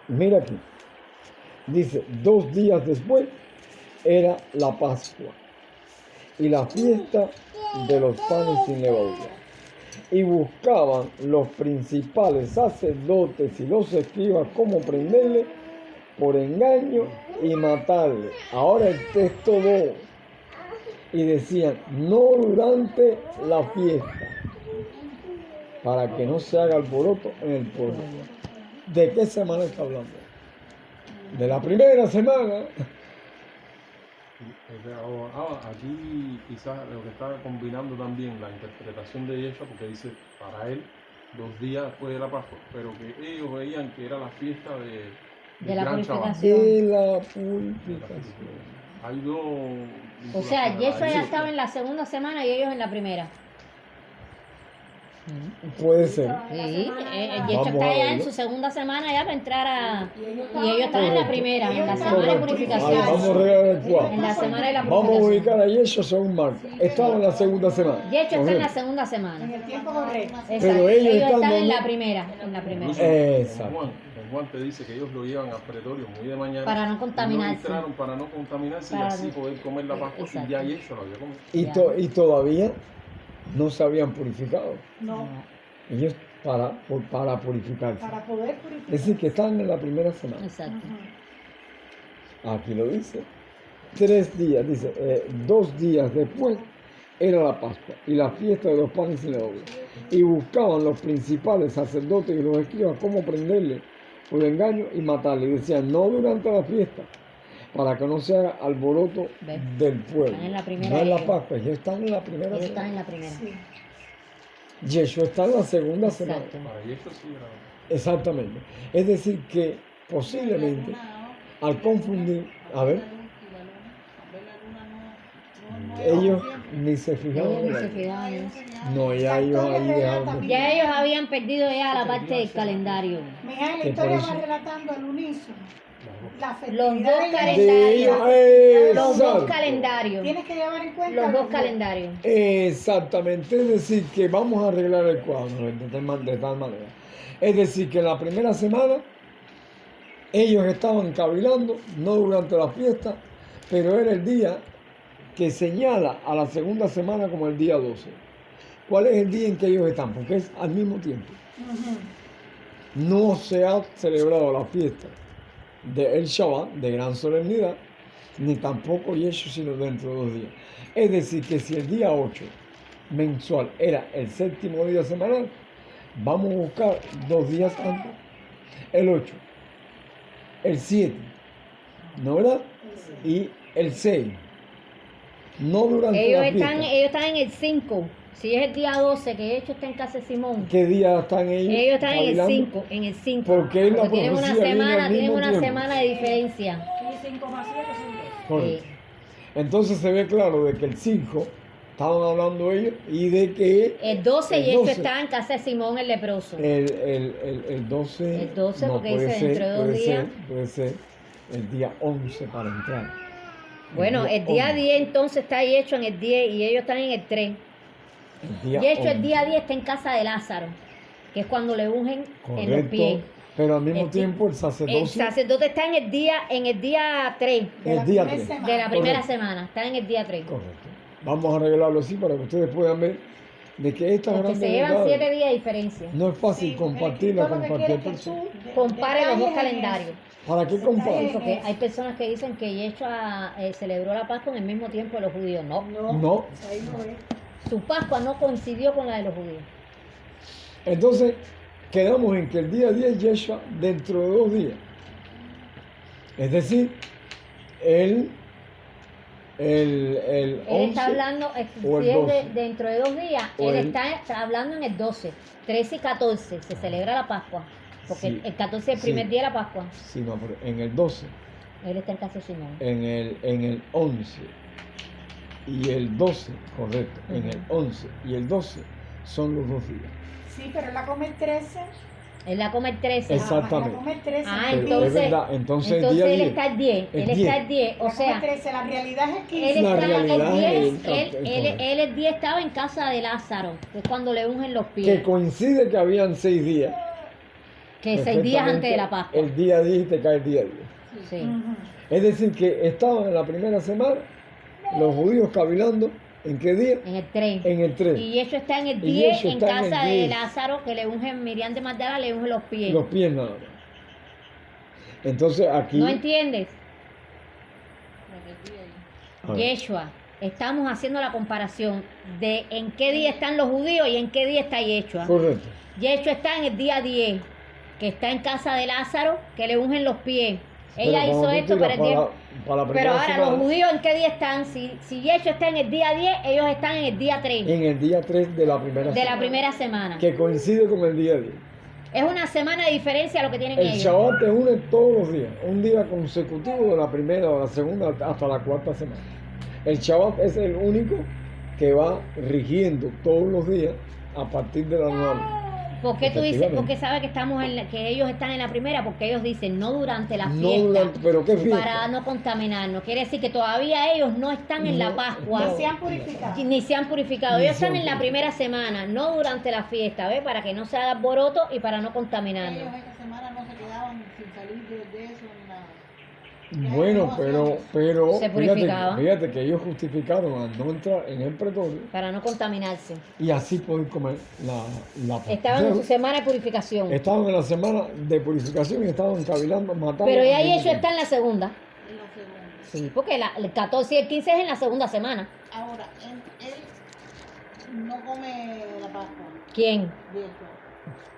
Mira aquí. Dice, 2 días después era la Pascua y la fiesta de los panes sin levadura. Y buscaban los principales sacerdotes y los escribas cómo prenderle por engaño y matarle. Ahora el texto 2. Y decían, no durante la fiesta, para que no se haga alboroto en el pueblo. ¿De qué semana está hablando? De la primera semana. Aquí quizás lo que está combinando también la interpretación de Yeshua, porque dice para él 2 días después de la Pascua, pero que ellos veían que era la fiesta De la Gran Shabbat. purificación. De la purificación. Hay 2. O sea, vinculaciones Yeshua ahí. ya estaba en la segunda semana y ellos en la primera. Puede ser. Sí, Vamos Yeshua a está ya en verlo. su segunda semana ya para entrar a... Y ellos están en la primera, en la semana de Correcto. purificación. Ahí vamos a regar el En cuadro. la semana de la Vamos a purificación. ubicar a Yeshua según Marcos. Estaba en la segunda semana. Yeshua está en la Correcto. segunda En semana. el tiempo correcto. Exacto. Pero ellos están están en donde- la primera. En la primera. Incluso Exacto. en Juan te dice que ellos lo llevan al pretorio muy de mañana. Para no y contaminarse. entraron para no contaminarse Para y así no- poder comer la Pascua. Exacto. Y ya Yeshua lo había comido. Y todavía no se habían purificado. No, Ellos para purificarse. para poder purificar. Es decir, que están en la primera semana. Exacto. Aquí lo dice. 3 días, dice, 2 días después era la Pascua y la fiesta de los panes sin levadura. Y buscaban los principales sacerdotes y los escribas cómo prenderle por engaño y matarle. Y decían, no durante la fiesta, para que no se haga alboroto ¿Ves? del pueblo. Están en la primera no en la ellos. Pascua, ellos están en la primera Ellos están en semana. la primera. Sí. Yeshua está en la segunda semana. Exacto. Para Yeshua sí era. Exactamente. Es decir, que posiblemente al confundir, a ver, ellos ni se fijaban Ellos en ni la se luz. fijaban en eso. No, ya ellos ahí dejaron de- Ya ellos habían perdido ya la parte del calendario. Mira, la Que historia por eso- va relatando al unísono. La Los festividad dos de calendarios. de ellos. Los dos Exacto. calendarios. Tienes que llevar en cuenta Los dos calendarios. Exactamente, es decir, que vamos a arreglar el cuadro de tal manera. Es decir, que en la primera semana ellos estaban cavilando, no durante la fiesta, pero era el día que señala a la segunda semana como el día 12. ¿Cuál es el día en que ellos están? Porque es al mismo tiempo. No se ha celebrado la fiesta del Shabbat, de gran solemnidad, ni tampoco Yeshua, sino dentro de 2 días. Es decir, que si el día 8 mensual era el séptimo día semanal, vamos a buscar 2 días antes, el 8, el 7, ¿no verdad? Y el 6, no durante Ellos la están, fiesta. ellos están en el 5. Si es el día 12, que ellos está en casa de Simón. ¿Qué día están ellos? Ellos están en el bailando? 5. En el 5. Porque es la tienen una profecía viene al semana, tienen mismo una tiempo. semana de diferencia. Y 5 más 7 son 10. Correcto. Entonces se ve claro de que el 5 estaban hablando ellos y de que El 12 el Yeshua 12. estaba en casa de Simón el leproso. el 12, El 12 no, porque puede dice ser, dentro de 2 puede días. ser, puede ser el día 11 para entrar. Bueno, el día 11. 10 entonces está Yeshua en el 10 y ellos están en el 3. El día Yeshua el 11. día 10 está en casa de Lázaro, que es cuando le ungen en los pies. Correcto, pero al mismo El- tiempo el El sacerdocio sacerdote está en el día 3 De la el día primera 3. semana. de la primera Correcto. semana. Está en el día 3. Correcto. Vamos a arreglarlo así para que ustedes puedan ver de que estas Porque grandes se llevan verdades 7 días de diferencia. no es fácil Sí, porque compartirla todo con lo que cualquier quiere que persona. tú Compare los dos detalles en calendarios. ¿Para qué Sí, compartir? porque hay personas que dicen que Yeshua celebró la Pascua en el mismo tiempo de los judíos. No, No. Ahí no es. su Pascua no coincidió con la de los judíos. Entonces, quedamos en que el día 10 Yeshua dentro de 2 días. Es decir, el Él 11 está hablando, o el si es 12. dentro de 2 días, O él el- está hablando en el 12, 13 y 14, se celebra la Pascua, porque Sí, el 14 es el sí. primer día de la Pascua, Sí, no, pero en el 12, él está en casa de Simón. en el 11 y el 12, correcto, en el 11 y el 12 son los 2 días. Sí, pero él la come el 13. Él la come el 13. Exactamente. La come el 13. Ah, Pero entonces, es verdad, entonces el día él 10. está el 10, El él está 10. el 10, o La come el sea, 13. La realidad es el él 15. La está el realidad 10, es él el 10 estaba en casa de Lázaro, que es cuando le ungen los Que pies, coincide que habían 6 días. que 6 días antes de la Pascua. El día 10 y te cae el día 10. Sí. Ujú. Es decir, que estaban en la primera semana los judíos cavilando. ¿En qué día? En el 3. En el 3. Y Yeshua está en el Y 10, Yeshua en está en el casa de 10. Lázaro, que le ungen, Miriam de Magdala le unge los pies. Los pies nada más. Entonces aquí. ¿No entiendes? A ver, Yeshua, estamos haciendo la comparación de en qué día están los judíos y en qué día está Yeshua. correcto. Yeshua está en el día 10, que está en casa de Lázaro, que le ungen los pies. Ella Pero hizo cuando tú esto tiras para el 10. para la Pero primera ahora, semana, los judíos en qué día están? Si Yeshua está en el día 10, ellos están en el día 3 en el día 3 de la primera de semana. la primera semana. Que coincide con el día 10. Es una semana de diferencia a lo que tienen El ellos. Shabbat te une todos los días. Un día consecutivo de la primera o la segunda hasta la cuarta semana. El Shabbat es el único que va rigiendo todos los días a partir de la nueva. ¿Por qué tú dices? Efectivamente. Porque sabes que que ellos están en la primera, porque ellos dicen no durante la No fiesta, durante- ¿pero qué fiesta? para no contaminarnos. Quiere decir que todavía ellos no están en la No, Pascua, no. Se han purificado. ni se han purificado. Ni Ellos se están han en la purificado. primera semana, no durante la fiesta, ¿ves? Para que no se haga alboroto y para no contaminarnos. Ellos esta semana no se quedaban sin salir de eso ni nada. Bueno, pero Se purificaban. fíjate que ellos justificaron al no entrar en el pretorio Para no contaminarse. y así poder comer la Pascua. Estaban en su semana de purificación. Estaban en la semana de purificación y estaban cavilando, matando. Pero ya al mismo ellos tiempo. está en la segunda. En la segunda. Sí, porque el 14 y el 15 es en la segunda semana. Ahora, él no come la Pascua, ¿Quién? de eso.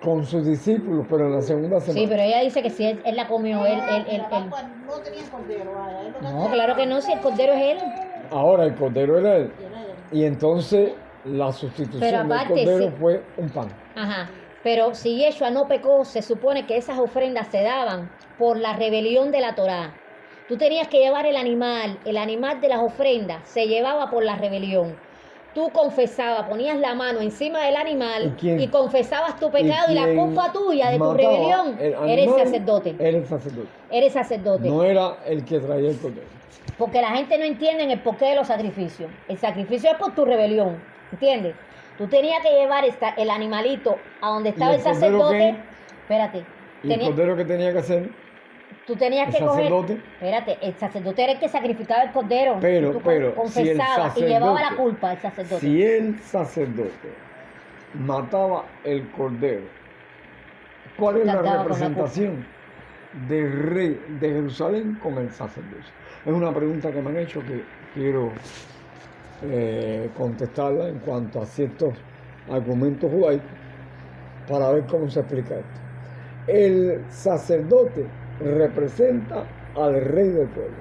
Con sus discípulos, pero en la segunda semana. Sí, pero ella dice que si él la comió, La Pascua no tenía cordero, vaya. Él lo que No, hacía claro que no, si el cordero es él. Ahora el cordero era él. era él. Y entonces la sustitución Pero del aparte, cordero sí. fue un pan. Ajá. Pero si Yeshua no pecó, se supone que esas ofrendas se daban por la rebelión de la Torá. Tú tenías que llevar el animal de las ofrendas se llevaba por la rebelión. Tú confesabas, ponías la mano encima del animal ¿Y quién? y confesabas tu pecado y la quien culpa tuya de tu mataba rebelión. el Eres animal sacerdote. Era el sacerdote. Eres sacerdote. No era el que traía el cordero. Porque la gente no entiende el porqué de los sacrificios. El sacrificio es por tu rebelión, ¿entiendes? Tú tenías que llevar el animalito a donde estaba ¿Y el el cordero sacerdote. qué? Espérate. Y el cordero que tenía que hacer, Tú tenías el que coger. sacerdote. Espérate, el sacerdote era el que sacrificaba el cordero. Pero, Tú pero, confesabas si el y llevaba la sacerdote- culpa el sacerdote. si el sacerdote mataba el cordero, ¿cuál es la Cargaba con la representación del rey de Jerusalén con el sacerdocio? Es una pregunta que me han hecho que quiero contestarla en cuanto a ciertos argumentos judaicos para ver cómo se explica esto. El sacerdote representa al rey del pueblo,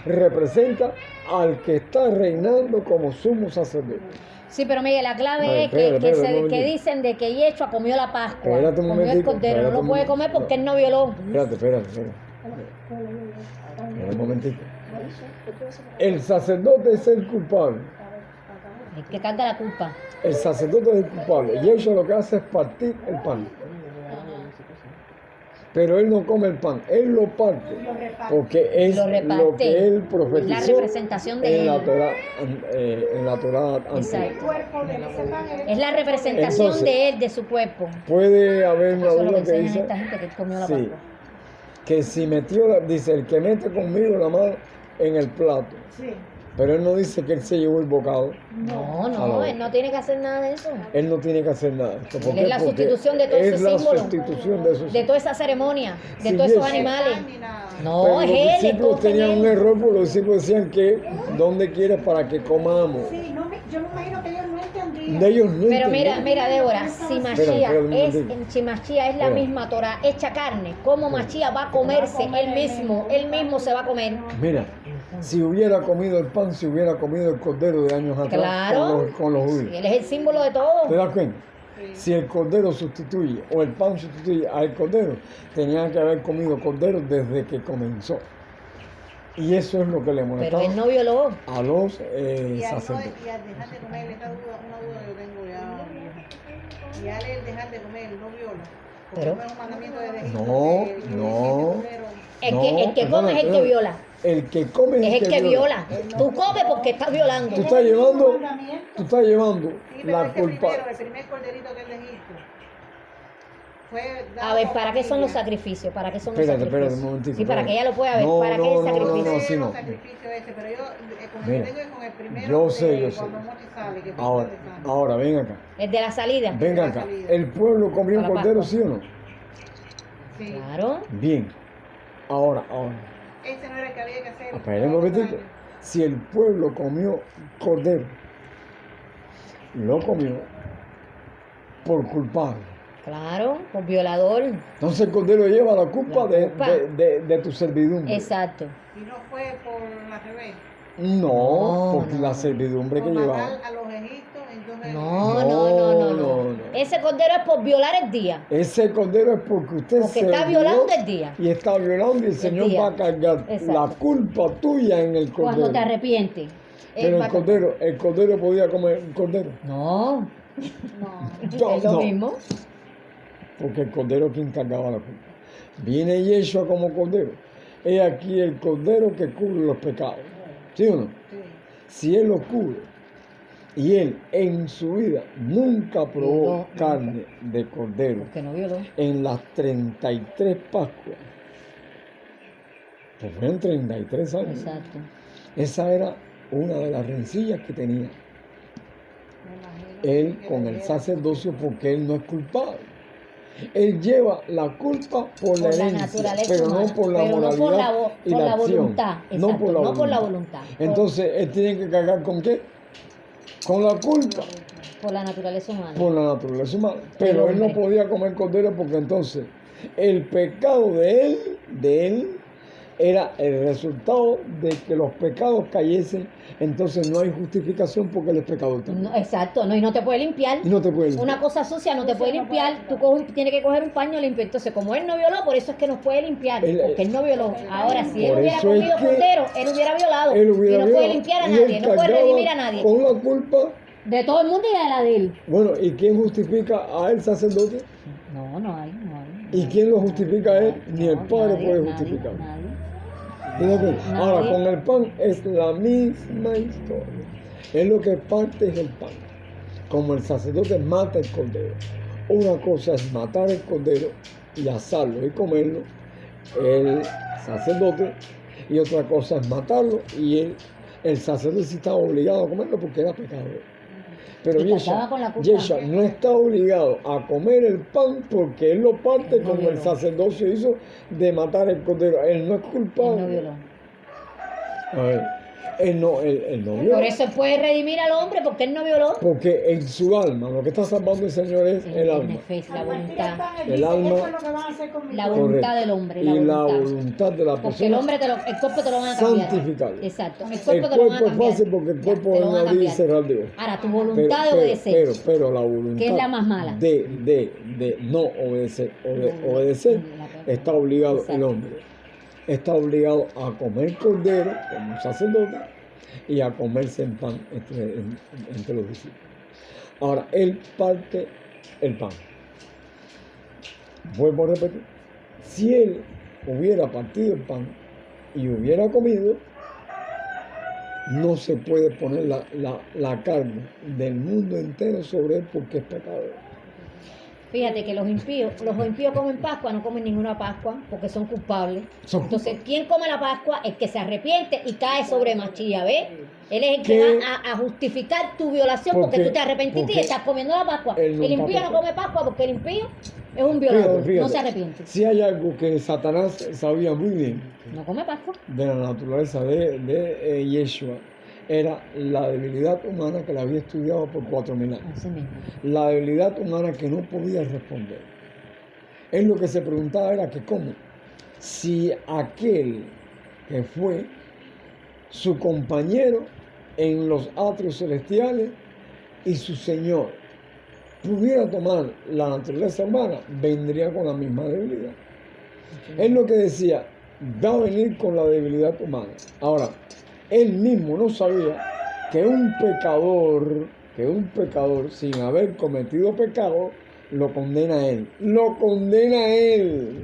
representa al que está reinando como sumo sacerdote. Sí, pero Miguel, la clave A ver, es que, espérate, un que momentito. dicen de que Yeshua comió la Pascua, Espérate un comió el momentico, cordero, espérate no un lo puede momento. comer porque No. él no violó. Espérate. Espera un momentito. El sacerdote es el culpable El que carga la culpa. El sacerdote es el culpable. Y ellos lo que hace es partir el pan. Pero él no come el pan, él lo parte. Lo reparte. Porque es Lo reparte. lo que él La profetizó representación de en la él. Torá, en la Torá antigua. Exacto. El cuerpo de ese pan Es la representación Entonces, de él, de su cuerpo. Puede haber una Eso es lo que duda que enseñan dice esta gente que comió la sí, Pascua. que si metió, dice, el que mete conmigo la mano en el plato. Sí. Pero él no dice que él se llevó el bocado. No, A no, la él no tiene que hacer nada de eso. Él no tiene que hacer nada. de esto. ¿Por Él qué? es la Porque sustitución de todo ese es la símbolo. sustitución de esos De toda esa ceremonia, de Sí, todos esos eso. animales. Ni nada. No, Pero es los él, es discípulos todo en tenían un él. error porque los discípulos decían que ¿dónde quieres para que comamos? Sí, no yo me imagino que ellos no entendían. De ellos no Pero mira, entendían. mira, Débora, si Espera, Mashiach un es, momentito. si Mashiach es la Espera. misma Torah hecha carne, ¿cómo Mashiach va a comerse él mismo se va a comer? Mira, si hubiera comido el pan, si hubiera comido el cordero de años atrás Claro. con los Y judíos. él es el símbolo de ¿Te todo. das cuenta? Si el cordero sustituye o el pan sustituye al cordero, tenían que haber comido cordero desde que comenzó. Y eso es lo que le Pero molestaba él no violó. a los Y al, sacerdotes. y al dejar de comer, esta duda, una duda que yo tengo ya vieja. Y al él dejar de comer, no viola. Porque Pero- no es un mandamiento de Egipto. No, que no. El No, que come es el que perdona. viola. El que come Es el que viola. Tú comes porque estás violando. Tú estás llevando Sí, pero la ese culpa. primero, el primer corderito que él de Egipto fue dado A ver, por ¿para qué son los familia. sacrificios? ¿Para qué son los Espérate, sacrificios? espérate un momentito. Sí, para que ella lo pueda ver. No, ¿Para qué no, el no, sacrificio? no, Yo sí, sé no. los sacrificios ese, pero yo con Mira, el que tengo es con el primero yo sé, de yo sé. cuando Moshe sale, que Ahora, pinta de sangre. ahora, ven acá. El de la salida. Venga acá. ¿El pueblo comió Para la cordero, Pascua. sí o no? Sí. Claro. Bien. Ahora. Ese no era el que había que hacer. Espera un momentito. Si el pueblo comió cordero, lo comió por culpable. Claro, por violador. Entonces el cordero lleva la culpa, La culpa. de tu servidumbre. Exacto. Y no fue por la revés. No, No, porque no, la no. servidumbre que Por llevaba. matar a los egipcios, entonces. No. Ese cordero es por violar el día. Ese cordero es porque usted Porque se está olvidó violando el día. y está violando y el Señor día. va a cargar Exacto. la culpa tuya en el cordero. Cuando te arrepientes. Él Pero va a- el cordero podía comer cordero. No, No. es lo No, mismo. porque el cordero es quien cargaba la culpa. Viene Yeshua como cordero. He aquí el cordero que cubre los pecados. ¿Sí o no? Sí. Si él los cubre y él en su vida nunca probó No, carne de cordero Porque no violó. en las 33 Pascuas, pues fueron 33 años. Exacto. Esa era una de las rencillas que tenía él con el sacerdocio porque él no es culpable. Él lleva la culpa por la Por la herencia, naturaleza pero humana, no por la pero no moralidad por y por la la acción. voluntad. Exacto, no por la voluntad. Entonces, él tiene que cargar ¿con qué? Con la culpa, Por la naturaleza humana. por la naturaleza humana. Pero él no hombre. podía comer cordero porque entonces el pecado de él era el resultado de que los pecados cayesen. Entonces no hay justificación porque él es pecador también. No, exacto, no, y no te puede limpiar. Y no te puede limpiar. Una cosa sucia no te puede limpiar. Tú tienes que coger un paño limpio. Entonces, como él no violó, por eso es que nos puede limpiar. Porque él no violó. Ahora, si él Por hubiera eso es comido que cordero, él hubiera violado. Él hubiera y no puede violado, limpiar a y él nadie, no puede cargaba redimir a nadie. con la culpa. De todo el mundo y de la de él. Bueno, ¿y quién justifica a él, sacerdote? No hay. ¿Y quién lo justifica a él? Ni el No, Padre nadie, puede nadie, justificar. nadie. Fíjate, ahora, Nadie. con el pan es la misma historia. Es lo que parte es el pan. Como el sacerdote mata el cordero. Una cosa es matar el cordero y asarlo y comerlo, el sacerdote, y otra cosa es matarlo y el sacerdote sí estaba obligado a comerlo porque era pecador. Pero Y cargaba con la culpa. Yeshua no está obligado a comer el pan porque él lo parte No como el violó. sacerdocio hizo de matar el cordero. Él no es Él culpable. no violó. A ver, él no violó. Por eso él puede redimir al hombre, porque él no violó. Porque en su alma, lo que está salvando el Señor es el alma. La voluntad. El alma- Eso es lo que van a hacer con mi La cuerpo. voluntad Correcto. del hombre. Y La la voluntad. voluntad de la Porque el persona. hombre el cuerpo te lo van a cambiar. Santificarlo. Exacto. El El cuerpo te lo van a cuerpo es cambiar. fácil porque el Ya, cuerpo te es lo van a abrir y cambiar. cerrar de Dios. Ahora, tu voluntad de obedecer. Pero la voluntad Que es la más mala. de no obedecer o de obedecer está obligado el Exacto. hombre. Está obligado a comer cordero como un sacerdote y a comerse el pan entre los discípulos. Ahora, él parte el pan. Vuelvo a repetir, si él hubiera partido el pan y hubiera comido, no se puede poner la carga del mundo entero sobre él porque es pecador. Fíjate que los impíos comen Pascua, no comen ninguna Pascua porque son culpables. Son Entonces, ¿quién come la Pascua? El que se arrepiente y cae sobre machilla, ¿ves? Él es el ¿Qué? que va a justificar tu violación porque Porque- tú te arrepentiste y porque estás comiendo la Pascua. él no El impío está no come Pascua porque el impío es un violador, Fíjate, no se arrepiente. si hay algo que Satanás sabía muy bien No come Pascua. de la naturaleza de Yeshua, era la debilidad humana que la había estudiado por 4.000 años. Así mismo. La debilidad humana que no podía responder. Él lo que se preguntaba era que cómo, si aquel que fue su compañero en los atrios celestiales y su Señor pudiera tomar la naturaleza humana, vendría con la misma debilidad. Él lo que decía, va a venir con la debilidad humana. Ahora, él mismo no sabía que un pecador sin haber cometido pecado, lo condena a él. Lo condena a él.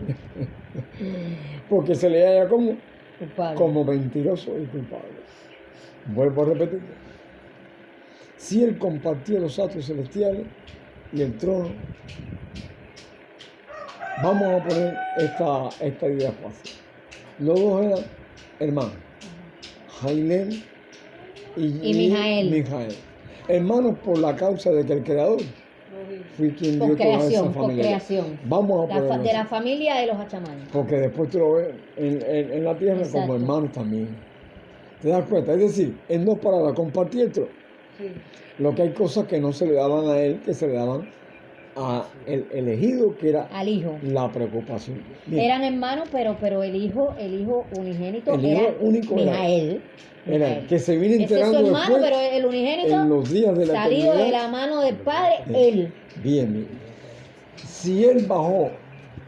Porque se le halla Culpable. como mentiroso y culpable. Vuelvo a repetir. Si él compartía los atrios celestiales y el trono, vamos a poner esta idea fácil. Los dos eran hermanos, Jailel y Mijael. Hermanos por la causa de que el Creador fue quien dio Por toda esa creación, por familia. creación. Vamos a ponerlo De la así, familia de los Achamanes. porque después tú lo ves en la tierra Exacto. como hermanos también. ¿Te das cuenta? Es decir, en dos palabras, compartía el trono. Sí. Lo que hay cosas que no se le daban a él, que se le daban a el elegido, que era Al hijo. la preocupación. Bien, Eran hermanos, pero el hijo unigénito El hijo era único era Mijael. era el que se viene Ese es su enterando hermano, después, pero el unigénito en los días de la salido de eternidad. la mano del Padre, Bien, él. bien. Si él bajó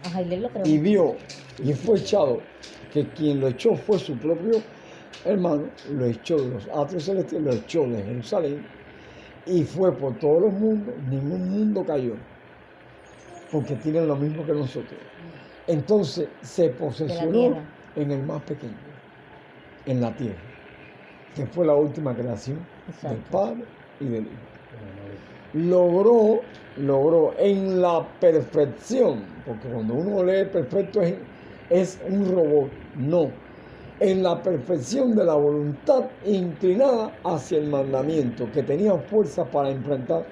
A Jailel lo creo. y vio y fue echado, que quien lo echó fue su propio hermano, lo echó de los atrios celestiales, lo echó de Jerusalén y fue por todos los mundos, ningún mundo cayó, porque tienen lo mismo que nosotros. Entonces se posesionó tierra. en el más pequeño, en la tierra, que fue la última creación Exacto. del Padre y del Hijo. Logró en la perfección, porque cuando uno lee perfecto es un robot, no, en la perfección de la voluntad inclinada hacia el mandamiento, que tenía fuerza para enfrentar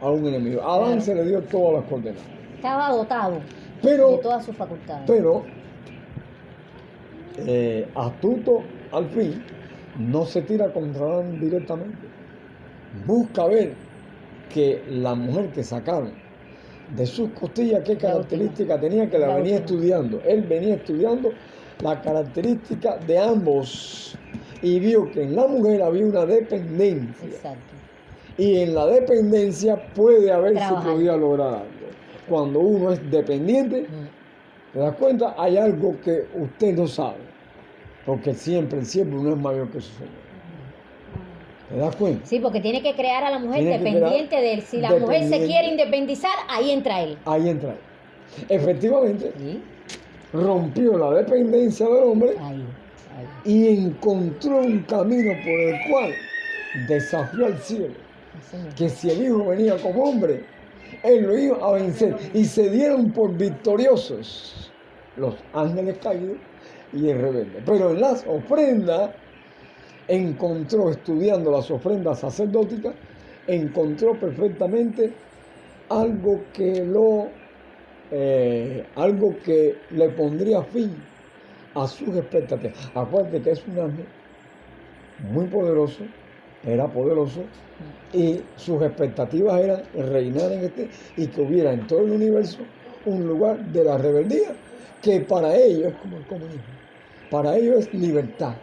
a un enemigo. A Adán Claro. se le dio todas las coordenadas, Estaba dotado pero, de todas sus facultades. pero astuto al fin, no se tira contra Adán directamente. Busca ver que la mujer que sacaron de sus costillas, qué característica tenía, que la La venía última. estudiando. Él venía estudiando la característica de ambos y vio que en la mujer había una dependencia. Exacto. Y en la dependencia puede haber si Trabajar. podía lograr algo. Cuando uno es dependiente, ¿te das cuenta? Hay algo que usted no sabe. Porque siempre el siervo no es mayor que su señor. ¿Te das cuenta? Sí, porque tiene que crear a la mujer Tiene que dependiente crear de él. Si la mujer se dependiente. quiere independizar, ahí entra él. Ahí entra. Efectivamente, Sí, rompió la dependencia del hombre ahí. y encontró un camino por el cual desafió al cielo. Así mismo. Que si el Hijo venía como hombre, él lo iba a vencer. Y se dieron por victoriosos los ángeles caídos y el rebelde. Pero en las ofrendas encontró, estudiando las ofrendas sacerdóticas, encontró perfectamente algo que le pondría fin a sus expectativas. Acuérdate que es un ángel muy poderoso, era poderoso, y sus expectativas eran reinar en y que hubiera en todo el universo un lugar de la rebeldía, que para ellos es como el comunismo, para ellos es libertad,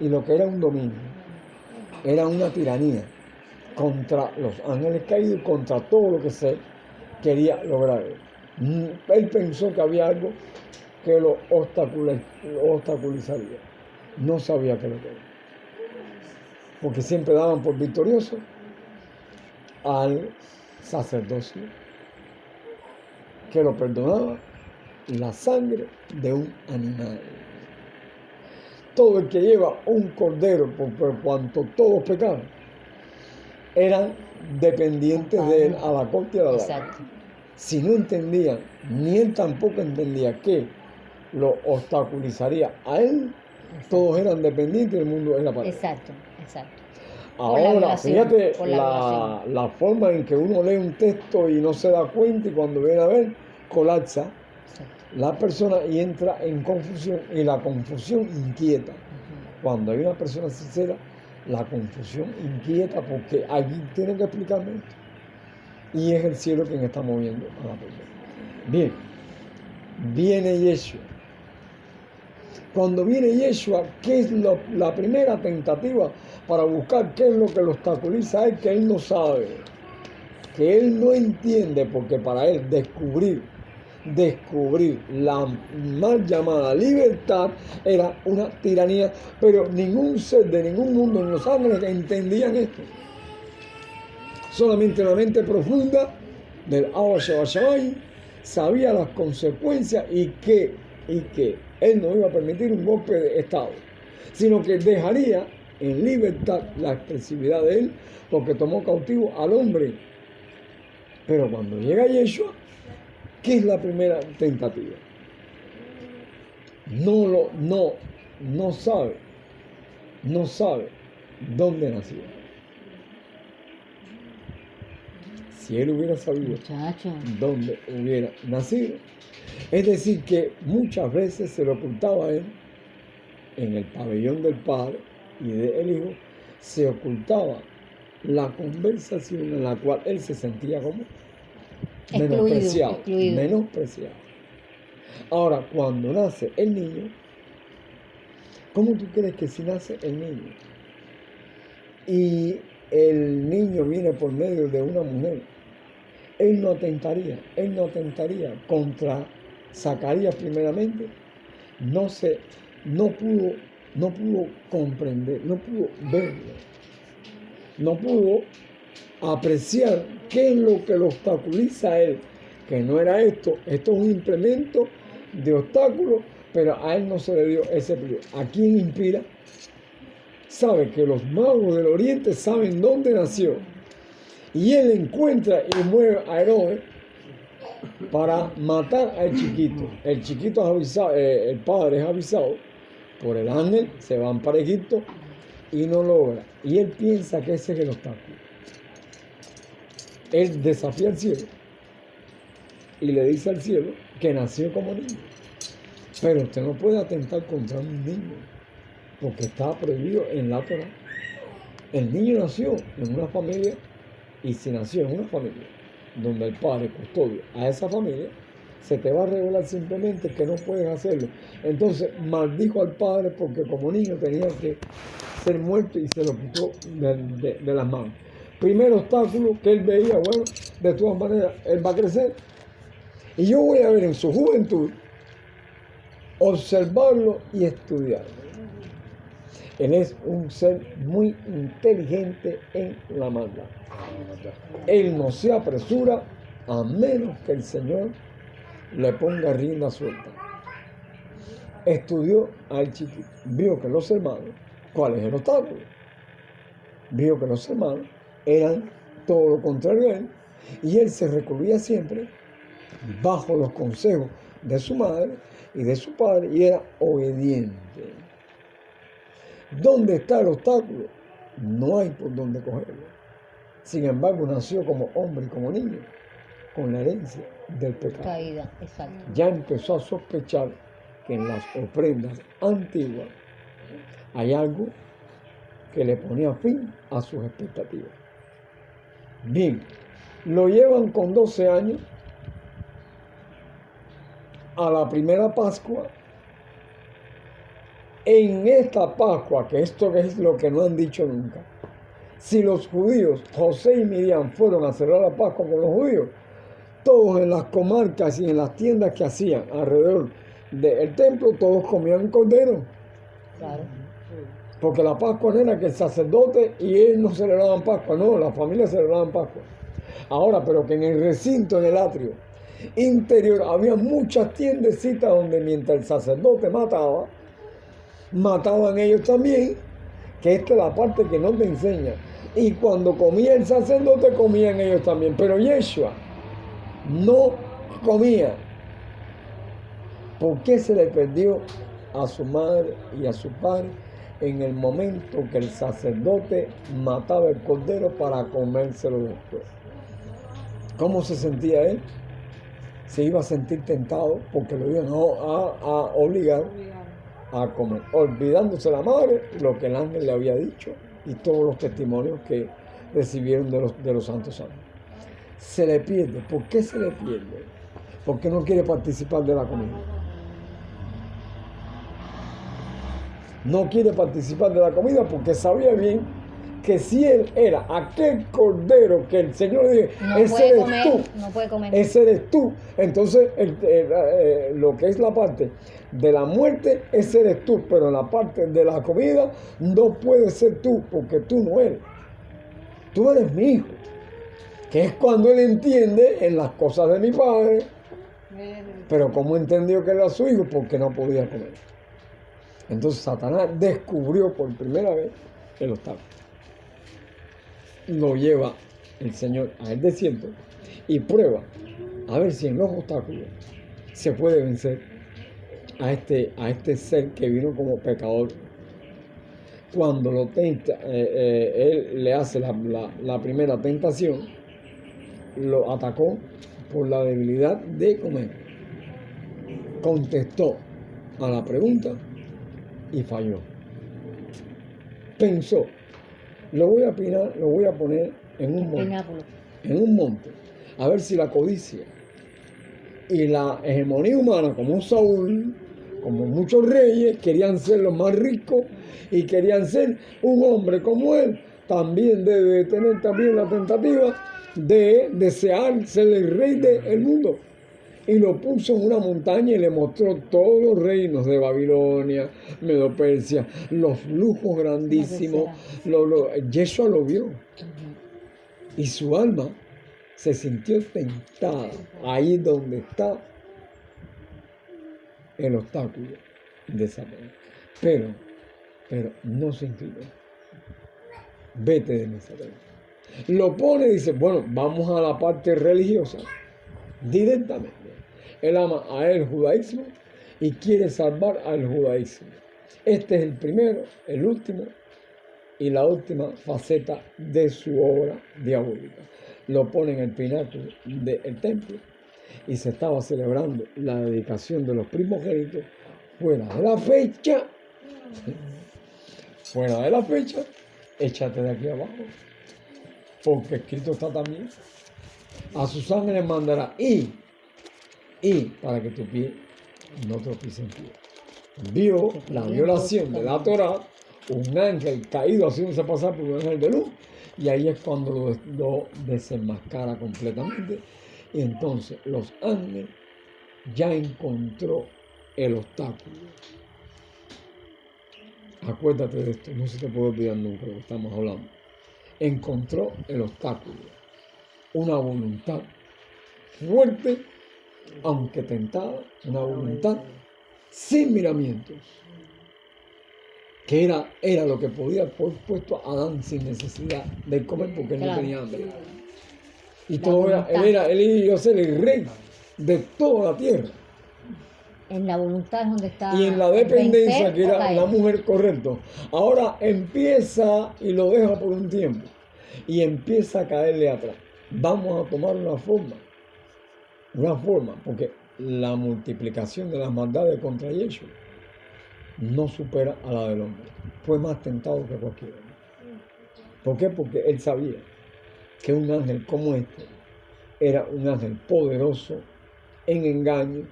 y lo que era un dominio, era una tiranía contra los ángeles caídos, contra todo lo que se quería lograr. Él pensó que había algo que lo obstaculizaría, no sabía que lo que era. porque siempre daban por victorioso al sacerdocio, que lo perdonaba la sangre de un animal. Todo el que lleva un cordero, por cuanto todos pecaron, eran dependientes de él a la corte y a la larga. Exacto. Si no entendían, ni él tampoco entendía que lo obstaculizaría a él, todos eran dependientes del mundo era para él. Exacto, exacto. Por la Ahora, violación, fíjate por la violación. la forma en que uno lee un texto y no se da cuenta y cuando viene a ver, colapsa Exacto. la persona y entra en confusión y la confusión inquieta. Cuando hay una persona sincera, la confusión inquieta porque allí tiene que explicarme esto. Y es el cielo quien está moviendo a la persona. Bien, viene Yeshua. Cuando viene Yeshua, ¿qué es la primera tentativa para buscar qué es lo que lo obstaculiza a él? Que él no sabe, que él no entiende, porque para él descubrir la mal llamada libertad era una tiranía, pero ningún ser de ningún mundo en los ángeles entendían esto. Solamente la mente profunda del Abba Shabbat sabía las consecuencias y que él no iba a permitir un golpe de estado, sino que dejaría en libertad la expresividad de él, porque tomó cautivo al hombre. Pero cuando llega Yeshua, ¿qué es la primera tentativa? No sabe dónde nació. Si él hubiera sabido Muchacho. dónde hubiera nacido, es decir, que muchas veces se le ocultaba a él, en el pabellón del Padre y del Hijo, se ocultaba la conversación en la cual él se sentía como menospreciado. Ahora, cuando nace el niño, ¿cómo tú crees que si nace el niño y el niño viene por medio de una mujer, él no atentaría contra Zacarías primeramente? No pudo comprender, no pudo verlo, no pudo apreciar qué es lo que lo obstaculiza a él, que no era esto es un implemento de obstáculo, pero a él no se le dio ese privilegio. ¿A quién inspira? Sabe que los magos del oriente saben dónde nació, y él encuentra y mueve a Herodes para matar al chiquito. El chiquito es avisado, el padre es avisado por el ángel, se van para Egipto y no logra. Y él piensa que ese es el obstáculo. Él desafía al cielo y le dice al cielo que nació como niño. Pero usted no puede atentar contra un niño, porque está prohibido en la Torá. El niño nació en una familia, y si nació en una familia donde el padre custodia a esa familia, se te va a revelar simplemente que no puedes hacerlo. Entonces maldijo al padre porque como niño tenía que ser muerto y se lo quitó de las manos. Primer obstáculo que él veía, bueno, de todas maneras, él va a crecer. Y yo voy a ver en su juventud, observarlo y estudiarlo. Él es un ser muy inteligente en la maldad. Él no se apresura a menos que el Señor le ponga rienda suelta. Estudió al chiquito, vio que los hermanos, ¿cuál es el obstáculo? Vio que los hermanos eran todo lo contrario a él, y él se recurría siempre bajo los consejos de su madre y de su padre, y era obediente. ¿Dónde está el obstáculo? No hay por dónde cogerlo. Sin embargo, nació como hombre y como niño, con la herencia del pecado. Caída, exacto. Ya empezó a sospechar que en las ofrendas antiguas hay algo que le ponía fin a sus expectativas. Bien, lo llevan con 12 años a la primera Pascua. En esta Pascua, que esto es lo que no han dicho nunca, si los judíos, José y Miriam, fueron a celebrar la Pascua con los judíos, todos en las comarcas y en las tiendas que hacían alrededor del templo, todos comían cordero. Claro. Porque la Pascua no era que el sacerdote y él no celebraban Pascua, no, la familia celebraban Pascua. Ahora, pero que en el recinto, en el atrio interior, había muchas tiendecitas donde mientras el sacerdote mataba, mataban ellos también, que esta es la parte que no te enseña. Y cuando comía el sacerdote, comían ellos también. Pero Yeshua no comía. ¿Por qué se le perdió a su madre y a su padre en el momento que el sacerdote mataba el cordero para comérselo después? ¿Cómo se sentía él? Se iba a sentir tentado porque lo iban a obligar a comer, olvidándose la madre, lo que el ángel le había dicho y todos los testimonios que recibieron de los santos ángeles. Se le pierde. ¿Por qué se le pierde? Porque no quiere participar de la comida. No quiere participar de la comida porque sabía bien que si él era aquel cordero que el Señor dijo, No ese puede eres comer, tú, no puede comer. ese eres tú. Entonces, lo que es la parte de la muerte, ese eres tú, pero la parte de la comida no puede ser tú, porque tú no eres. Tú eres mi hijo. Que es cuando él entiende en las cosas de mi padre, pero como entendió que era su hijo, porque no podía comer. Entonces Satanás descubrió por primera vez el obstáculo. Lo lleva el Señor al desierto y prueba a ver si en los obstáculos se puede vencer a este ser que vino como pecador. Cuando lo tenta, él le hace la primera tentación, lo atacó por la debilidad de comer. Contestó a la pregunta y falló. Pensó, lo voy a poner en un monte, a ver si la codicia y la hegemonía humana, como Saúl, como muchos reyes, querían ser los más ricos y querían ser un hombre como él, también debe tener también la tentativa de desear ser el rey del mundo. Y lo puso en una montaña y le mostró todos los reinos de Babilonia, Medo-Persia, los lujos grandísimos. Yeshua lo vio. Y su alma se sintió tentada ahí donde está el obstáculo de Satanás. Pero no se inclinó. Vete de mí, Satanás. Lo pone y dice, bueno, vamos a la parte religiosa. Directamente. Él ama a el judaísmo y quiere salvar al judaísmo. Este es el primero, el último y la última faceta de su obra diabólica. Lo pone en el pináculo del templo y se estaba celebrando la dedicación de los primogénitos fuera de la fecha. Fuera de la fecha, échate de aquí abajo. Porque escrito está también. A sus ángeles mandará y para que tu pie no tropiece en pie. Vio la violación de la Torá, un ángel caído haciéndose pasar por un ángel de luz, y ahí es cuando lo desenmascara completamente. Y entonces los ángeles ya encontró el obstáculo. Acuérdate de esto, no se te puede olvidar nunca lo que estamos hablando. Encontró el obstáculo, una voluntad fuerte, aunque tentada, una voluntad sin miramientos, que era lo que podía haber puesto a Adán sin necesidad de comer porque él no tenía hambre. Y todo él iba a ser el rey de toda la tierra. En la voluntad es donde está. Y en la dependencia, vencer que o era caer. la mujer, correcto. Ahora empieza y lo deja por un tiempo. Y empieza a caerle atrás. Vamos a tomar una forma, porque la multiplicación de las maldades contra Yeshua no supera a la del hombre. Fue más tentado que cualquiera. ¿Por qué? Porque él sabía que un ángel como este era un ángel poderoso en engaño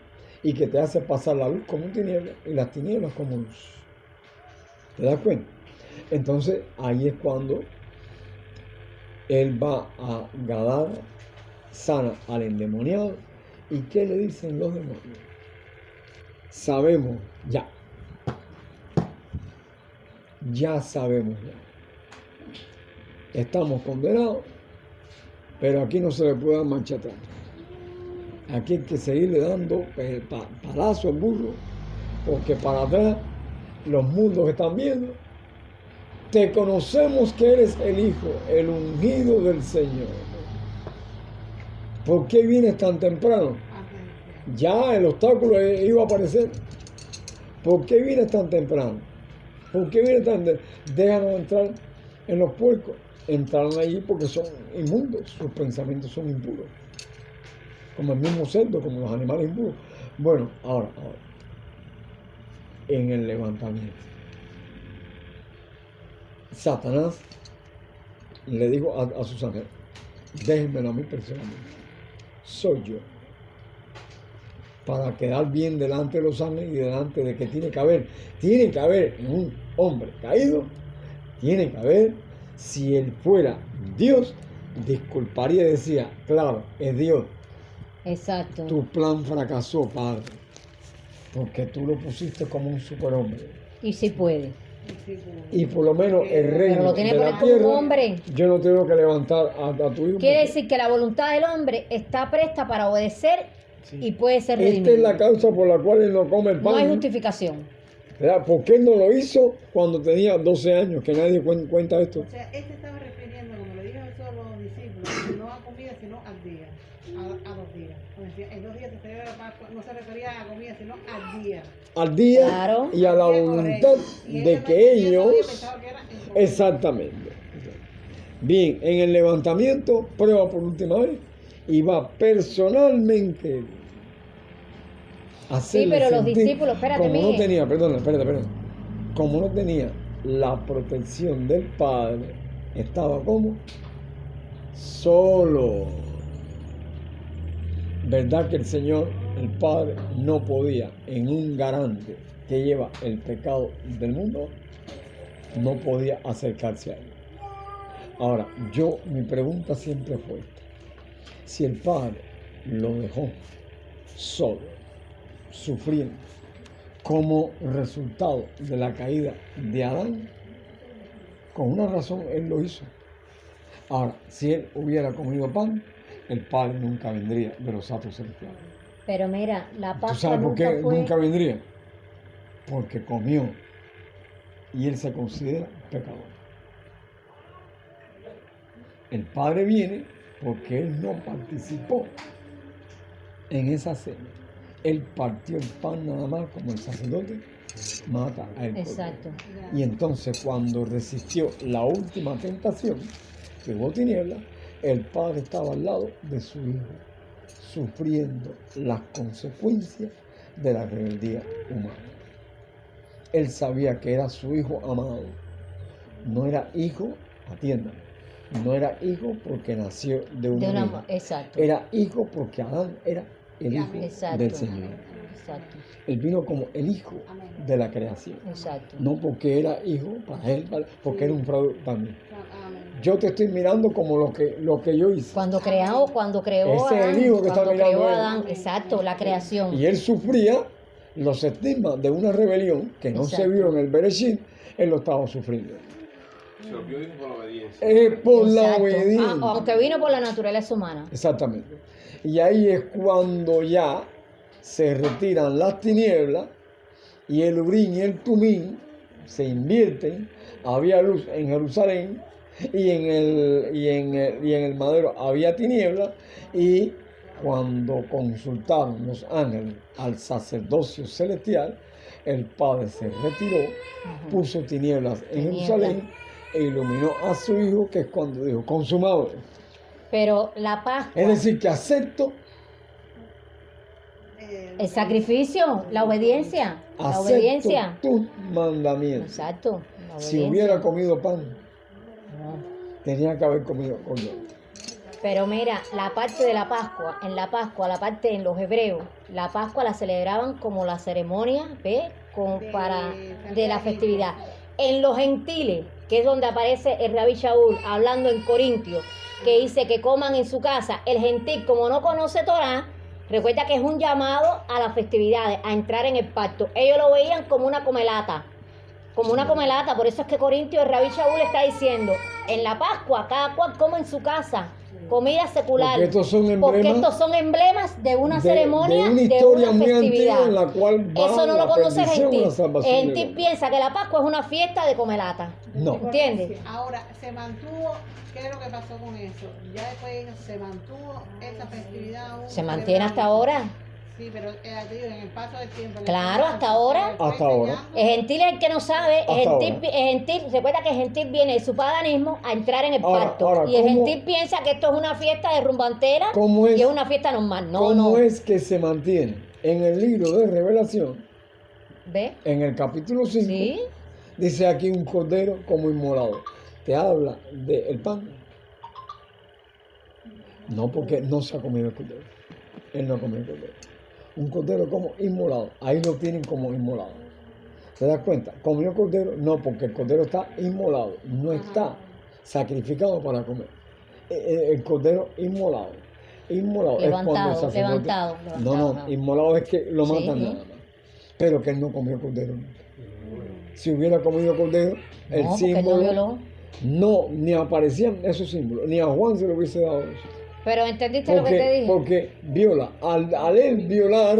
y que te hace pasar la luz como tiniebla y las tinieblas como luz. ¿Te das cuenta? Entonces ahí es cuando él va a Gadara, sana al endemoniado. ¿Y qué le dicen los demonios? Sabemos ya. ya sabemos ya. Estamos condenados, pero aquí no se le puede dar marcha atrás. Aquí hay que seguirle dando palazo al burro, porque para atrás los mundos están viendo. Te conocemos que eres el Hijo, el ungido del Señor. ¿Por qué vienes tan temprano? Ya el obstáculo iba a aparecer. ¿Por qué vienes tan temprano? ¿Por qué vienes tan temprano? Déjanos entrar en los puercos. Entraron allí porque son inmundos, sus pensamientos son impuros. Como el mismo cerdo, como los animales impuros. Bueno, ahora. En el levantamiento. Satanás le dijo a sus ángeles, déjenmelo a mí personalmente. Soy yo. Para quedar bien delante de los ángeles y delante de que tiene que haber en un hombre caído, tiene que haber, si él fuera Dios, disculparía y decía, claro, es Dios. Exacto. Tu plan fracasó, Padre, porque tú lo pusiste como un superhombre. Y sí puede. Y por lo menos el reino Pero lo tiene de por la el tierra, hombre. yo no tengo que levantar a tu hijo. Quiere porque decir que la voluntad del hombre está presta para obedecer y puede ser esta redimido. es la causa por la cual él no come el pan. No hay justificación. ¿Verdad? ¿Por qué no lo hizo cuando tenía 12 años? Que nadie cuenta esto. O sea, él se estaba refiriendo, como le dijo eso a los discípulos, no a comida, sino al día, a 2 días. Como decía, en 2 días se celebra la Pascua, no se refería a comida, sino al día. Al día Claro. y a la voluntad Y de ellos que todavía ellos... pensaban que era en comida. Exactamente. Bien, en el levantamiento, prueba por última vez, y va personalmente a hacerle Sí, pero los sentir, discípulos, espérate, como no Miguel. tenía, perdona, como no tenía la protección del Padre, estaba como solo. ¿Verdad que el Señor, el Padre, no podía en un garante que lleva el pecado del mundo, no podía acercarse a él? Ahora, mi pregunta siempre fue esta. Si el Padre lo dejó solo, sufriendo, como resultado de la caída de Adán, con una razón él lo hizo. Ahora, si él hubiera comido pan, el Padre nunca vendría de los astros celestiales. Pero mira, la ¿Tú Pascua sabes por qué nunca fue... nunca vendría? Porque comió y él se considera pecador. El Padre viene porque él no participó en esa cena. Él partió el pan nada más, como el sacerdote mata a él. Exacto. Y entonces cuando resistió la última tentación, que hubo tinieblas, el Padre estaba al lado de su Hijo, sufriendo las consecuencias de la rebeldía humana. Él sabía que era su Hijo amado. No era hijo, atiendan, no era hijo porque nació de una hija. Exacto. Era hijo porque Adán era el hijo Exacto. del Señor. Exacto. Él vino como el hijo de la creación. Exacto. No porque era hijo para él, porque era un fraude también. Amén. Yo te estoy mirando como lo que yo hice. Cuando creó Ese es el hijo que está cuando mirando creó él. Adán, exacto, la creación. Y él sufría los estigmas de una rebelión que no se Exacto. vio en el Bereshit, él lo estaba sufriendo. Se lo vio dijo por la obediencia. Es por la Exacto. obediencia. Aunque vino por la naturaleza humana. Exactamente. Y ahí es cuando ya se retiran las tinieblas y el Urim y el Tumim se invierten. Había luz en Jerusalén y en el madero había tinieblas, y cuando consultaron los ángeles al sacerdocio celestial, el Padre se retiró, puso tinieblas en Jerusalén e iluminó a su Hijo, que es cuando dijo, consumado. Pero la Pascua, Es decir, que acepto el sacrificio, la obediencia, la acepto obediencia. tus mandamientos. Exacto. La Si obediencia. hubiera comido pan, No. tenía que haber comido cordero. Pero mira, la parte de la Pascua, la parte en los hebreos, la Pascua la celebraban como la ceremonia, ¿ves? Como de la festividad. En los gentiles, que es donde aparece el Rabí Shaul hablando en Corintios, que dice que coman en su casa, el gentil, como no conoce Torah, recuerda que es un llamado a las festividades, a entrar en el pacto. Ellos lo veían como una comelata. como una comelata. Por eso es que Corintio, el Rabí Shaul está diciendo, en la Pascua cada cual come en su casa comida secular, Porque estos son porque emblemas estos son emblemas de una ceremonia, de una de historia una muy festividad. antigua en la cual va Eso no la lo conoce perdición y la Gentil. salvación de Gentil Dios. piensa que la Pascua es una fiesta de comelata. No. ¿Entiendes? Ahora, se mantuvo, ¿qué es lo que pasó con eso? Ya después se mantuvo esa festividad aún. Se mantiene hasta celebrándose. ahora. Sí, pero te digo, en el paso del tiempo. en la Claro, enseñanza, hasta ahora. se fue Hasta ahora. enseñando. Gentil es el que no sabe, Hasta Gentil, recuerda que Gentil viene de su paganismo a entrar en el Ahora, pacto. ahora, y el ¿cómo- Gentil piensa que esto es una fiesta de rumbantera ¿Cómo es? y es una fiesta normal. No, ¿Cómo no. es que se mantiene en el libro de Revelación, ¿Ves? en el capítulo 5? Sí. Dice aquí un cordero como inmolado. Te habla del pan. No, porque no se ha comido el cordero. Él no ha comido el cordero. Un cordero como inmolado. Ahí lo tienen como inmolado. ¿Te das cuenta? ¿Comió cordero? No, porque el cordero está inmolado. No está sacrificado para comer. El cordero inmolado. Inmolado es cuando el Levantado, sacerdote... levantado. No, inmolado es que lo Sí, matan sí. nada más. Pero que él no comió cordero nunca. Si hubiera comido cordero, el No, porque no símbolo... violó. No, ni aparecían esos símbolos, ni a Juan se le hubiese dado eso. Pero ¿entendiste lo que te dije? Porque viola, al él violar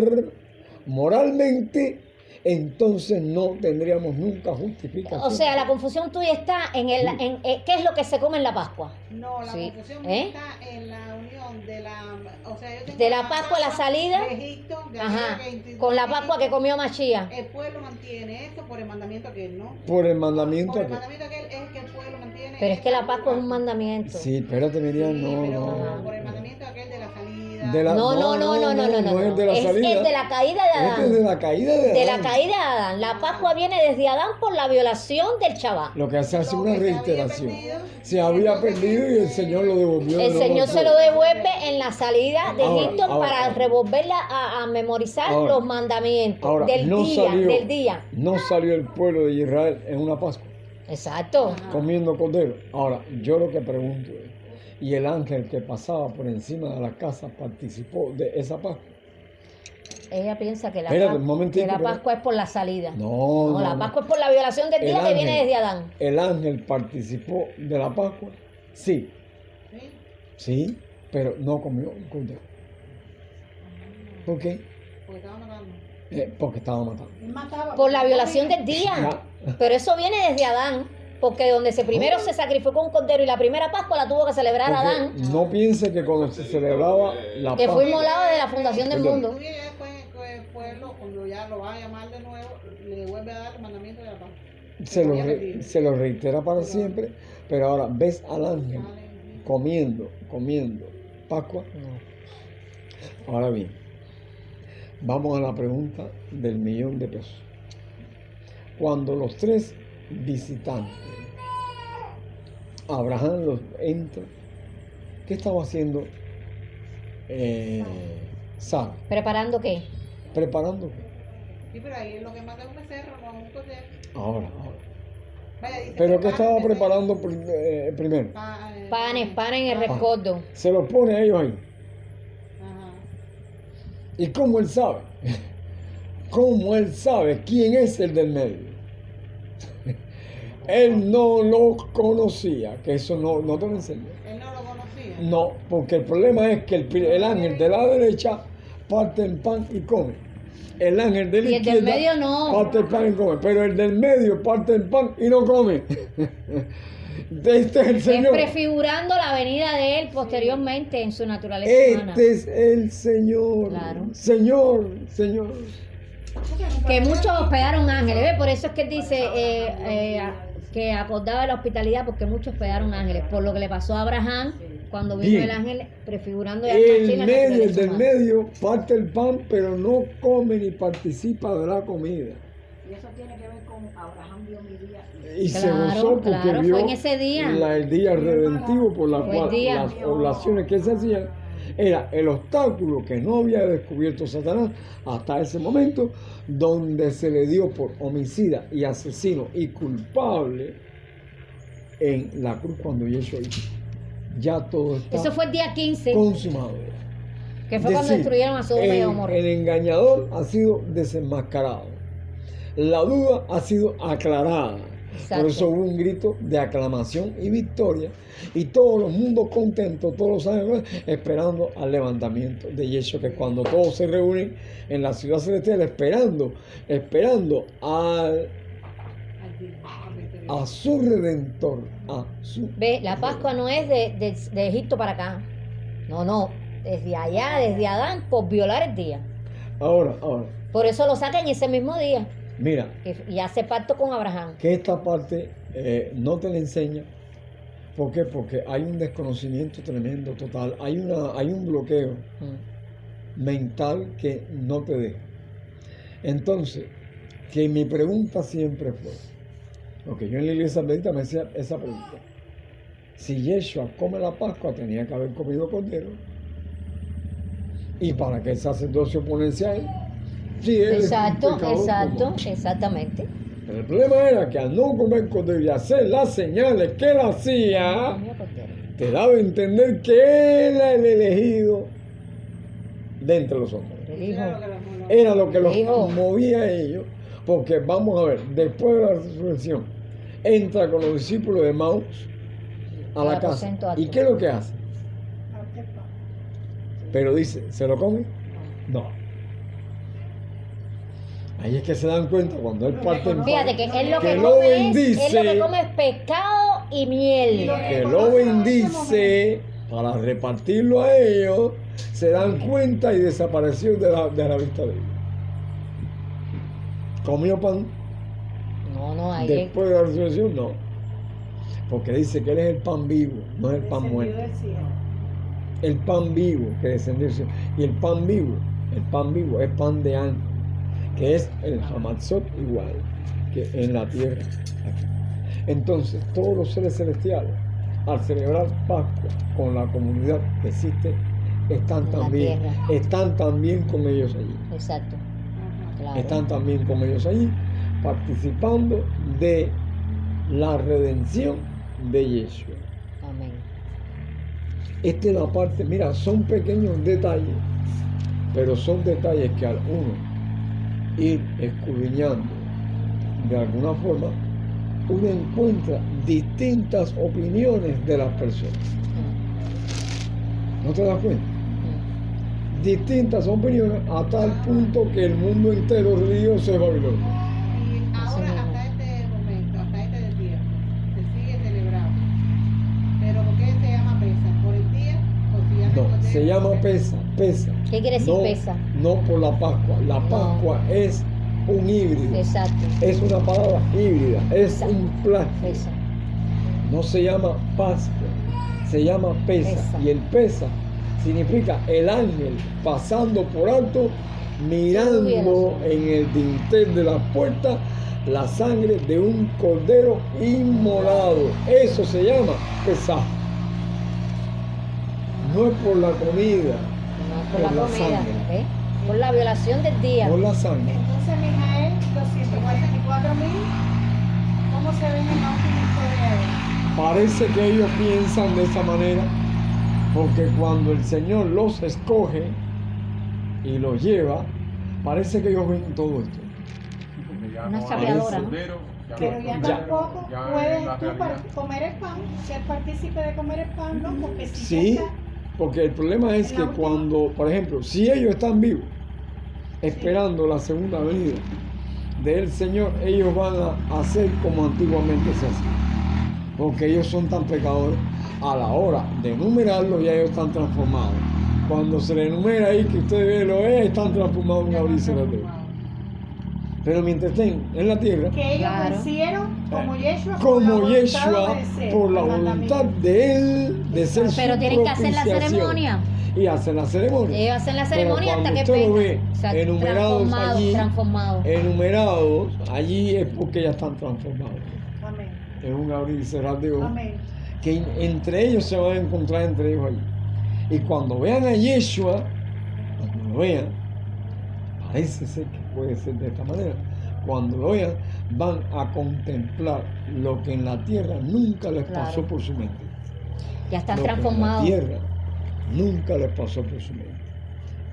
moralmente, entonces no tendríamos nunca justificación. O sea, la confusión tuya está en qué es lo que se come en la Pascua. No, la Sí. confusión ¿Eh? está en la unión de la. O sea, yo tengo De la Pascua a la salida. de Egipto, de Ajá. aquella que instituyó Con la Pascua que Egipto. comió Machía. El pueblo mantiene esto por el mandamiento aquel, ¿no? Por el mandamiento Por el aquel. mandamiento aquel es que el pueblo mantiene. Pero es que la esta Pascua es un uva. mandamiento. Sí, espérate, Miriam, Sí, no, pero no. por el mandamiento aquel de la salida. De la- No, no es de la es salida. el de la caída de Este es de Adán. la caída de De la Adán. caída de Adán. La Pascua viene desde Adán por la violación del chaval. Lo que hace Lo una que se había reiteración. perdido. Se había Entonces, perdido y el Señor lo devolvió. de El nuevo Señor al se lo pueblo. devuelve en la salida de Ahora, Egipto ahora, para ahora. revolverla a memorizar Ahora. los mandamientos Ahora, del no día, salió, del día. no salió el pueblo de Israel en una Pascua Exacto. comiendo cordero. Ahora, yo lo que pregunto es, ¿y el ángel que pasaba por encima de la casa participó de esa Pascua? Ella piensa que Espérate, un momentito, pero- Pascua es por la salida. No, la no. Pascua es por la violación del El día que viene ángel. desde Adán. ¿El ángel participó de la Pascua? Sí, ¿Sí? sí, pero no comió el cordero. ¿Por qué? Porque estaba matando. Porque estaba matando. Él mataba. Por la violación del día. Ya. Pero eso viene desde Adán. Porque donde primero se sacrificó un cordero y la primera Pascua la tuvo que celebrar Porque Adán, no piense que cuando se celebraba la que Pascua... fue inmolado desde la fundación del Perdón. mundo. Y ya después el pueblo, cuando ya lo va a llamar de nuevo, le vuelve a dar el mandamiento de la paz. se lo reitera para siempre, pero ahora ves al ángel comiendo Pascua. Ahora bien, vamos a la pregunta del $1.000.000. Cuando los tres visitantes, Abraham los entra, ¿qué estaba haciendo Sara? ¿Preparando qué? Preparando. Sí, pero ahí lo que mata es un becerro, no un cordero. Ahora. Vaya, dice, ¿Pero qué prepara estaba un becerro. preparando primero? Panes en el rescoldo. Se los pone a ellos ahí. Ajá. ¿Y cómo él sabe? ¿Cómo él sabe quién es el del medio? Él no lo conocía, que eso no te lo enseñé. Él no lo conocía. No, porque el problema es que el ángel de la derecha parte el pan y come. El ángel de la Y el del izquierda medio no. parte el pan y come. Pero el del medio parte el pan y no come. Este es el Es Señor. prefigurando la venida de él posteriormente en su naturaleza humana. Este es el Señor. Claro. Señor. Que muchos hospedaron ángeles, ¿ves? Por eso es que él dice que acordaba de la hospitalidad, porque muchos hospedaron ángeles, por lo que le pasó a Abraham cuando vino Bien. el ángel prefigurando ya El la medio, el naturaleza del humana. medio parte el pan, pero no come ni participa de la comida. Y eso tiene que ver con Abraham vio mi día. Y se Claro, gozó porque claro, vio fue en ese día. el día redentivo por la Fue el cual día. las oblaciones que se hacían era el obstáculo que no había descubierto Satanás hasta ese momento, donde se le dio por homicida y asesino y culpable en la cruz cuando Yeshua hizo. Ya todo está Eso fue el día 15, consumado. que fue cuando Decir, destruyeron a Sodoma y el Gomorra. engañador ha sido desenmascarado. la duda ha sido aclarada. Exacto. Por eso hubo un grito de aclamación y victoria. Y todos los mundos contentos, todos los ángeles esperando al levantamiento de Yeshua, que es cuando todos se reúnen en la ciudad celestial, esperando a su Redentor. Ve, la Pascua no es de Egipto para acá. No. Desde allá, desde Adán, por violar el día. Ahora, Por eso lo sacan ese mismo día. mira, Y hace pacto con Abraham. que esta parte no te la enseña. ¿Por qué? Porque hay un desconocimiento tremendo, total. Hay un bloqueo mental que no te deja. Entonces, que mi pregunta siempre fue, porque yo en la iglesia adventista me hacía esa pregunta: si Yeshua come la Pascua, tenía que haber comido cordero. ¿Y para qué el sacerdocio oponerse a él? Si él es un pecador como- Exactamente. Pero el problema era que al no comer cordero y hacer las señales que él hacía, Comió cordero. te daba a entender que él era el elegido de entre los hombres. El hijo. Era lo que los Hijo. movía a ellos, porque vamos a ver, después de la resurrección, entra con los discípulos de Maús a la Al casa. aposento alto. ¿Y qué es lo que hace? Pero dice, ¿se lo come? No. Ahí es que se dan cuenta cuando él parte en Fíjate que él lo que, que lo come bendice. él lo que come es pescado y miel. que lo bendice para repartirlo a ellos, se dan cuenta y desapareció de la vista de ellos. Comió pan No, ahí después de la resurrección, no. Porque dice que él es el pan vivo, no es el pan muerto. El pan vivo que descendió del cielo. Y el pan vivo es pan de ángel, que es el Hamatzot igual que en la tierra. Entonces, todos los seres celestiales, al celebrar Pascua con la comunidad que existe, están En la también con ellos allí. Exacto. Claro. Están también con ellos allí, participando de la redención de Yeshua. Amén. Esta es la parte, mira, son pequeños detalles, pero son detalles que al uno ir escudriñando de alguna forma, uno encuentra distintas opiniones de las personas. ¿No te das cuenta? Distintas opiniones a tal punto que el mundo entero religioso es Babilonia. Y ahora, hasta este momento, hasta este tiempo, se sigue celebrando. Pero ¿por qué se llama pesa? ¿Por el día o si llama No, cordero? se llama pesa. ¿Qué quiere decir No, pesa? no por la Pascua. La No. Pascua es un híbrido. Exacto. Es una palabra híbrida, es Exacto. un plagio. Pesa. No se llama Pascua, se llama pesa. Pesa. Y el pesa significa el ángel pasando por alto, mirando en el dintel de la puerta la sangre de un cordero inmolado. Eso se llama pesa. No es por la comida, No, por Por la la comida. sangre. ¿Ves? Por la violación del día. por la sangre. Entonces, Mijael, 244.000, ¿cómo se ven en la última historia de él? Parece que ellos piensan de esa manera, porque cuando el Señor los escoge y los lleva, parece que ellos ven todo esto. Porque ya Una no hay sabiadora, ¿no? cordero, ya Pero no hay ya cordero, tampoco ya puedes en la tú realidad. comer el pan, ser partícipe de comer el pan, ¿no? Porque si Sí, ya está- porque el problema es En que la última- cuando, por ejemplo, si ellos están vivos, esperando la segunda venida del Señor, ellos van a hacer como antiguamente se hacía. Porque ellos son tan pecadores, a la hora de enumerarlos ya ellos están transformados. Cuando se les enumera ahí que usted ve lo es, están transformados en una brisa de Dios. Pero mientras estén en la tierra, que ellos Claro. vencieron como Yeshua, como por la voluntad de Yeshua, obedecer por la al voluntad mandamiento. de Él, de ser su Pero tienen que hacer la propiciación. ceremonia. Y hacen la ceremonia. Ellos hacen la Pero ceremonia hasta cuando que usted lo venga. ve Exacto, enumerados allí, transformados. enumerados, allí es porque ya están transformados. Amén. Es un abrir y cerrar de ojos. Amén. Que entre ellos se van a encontrar entre ellos allí. Y cuando vean a Yeshua, cuando lo vean, parece ser que puede ser de esta manera. Cuando lo vean, van a contemplar lo que en la tierra nunca les pasó Claro. por su mente. Ya están Lo que transformados. En la tierra nunca les pasó por su mente.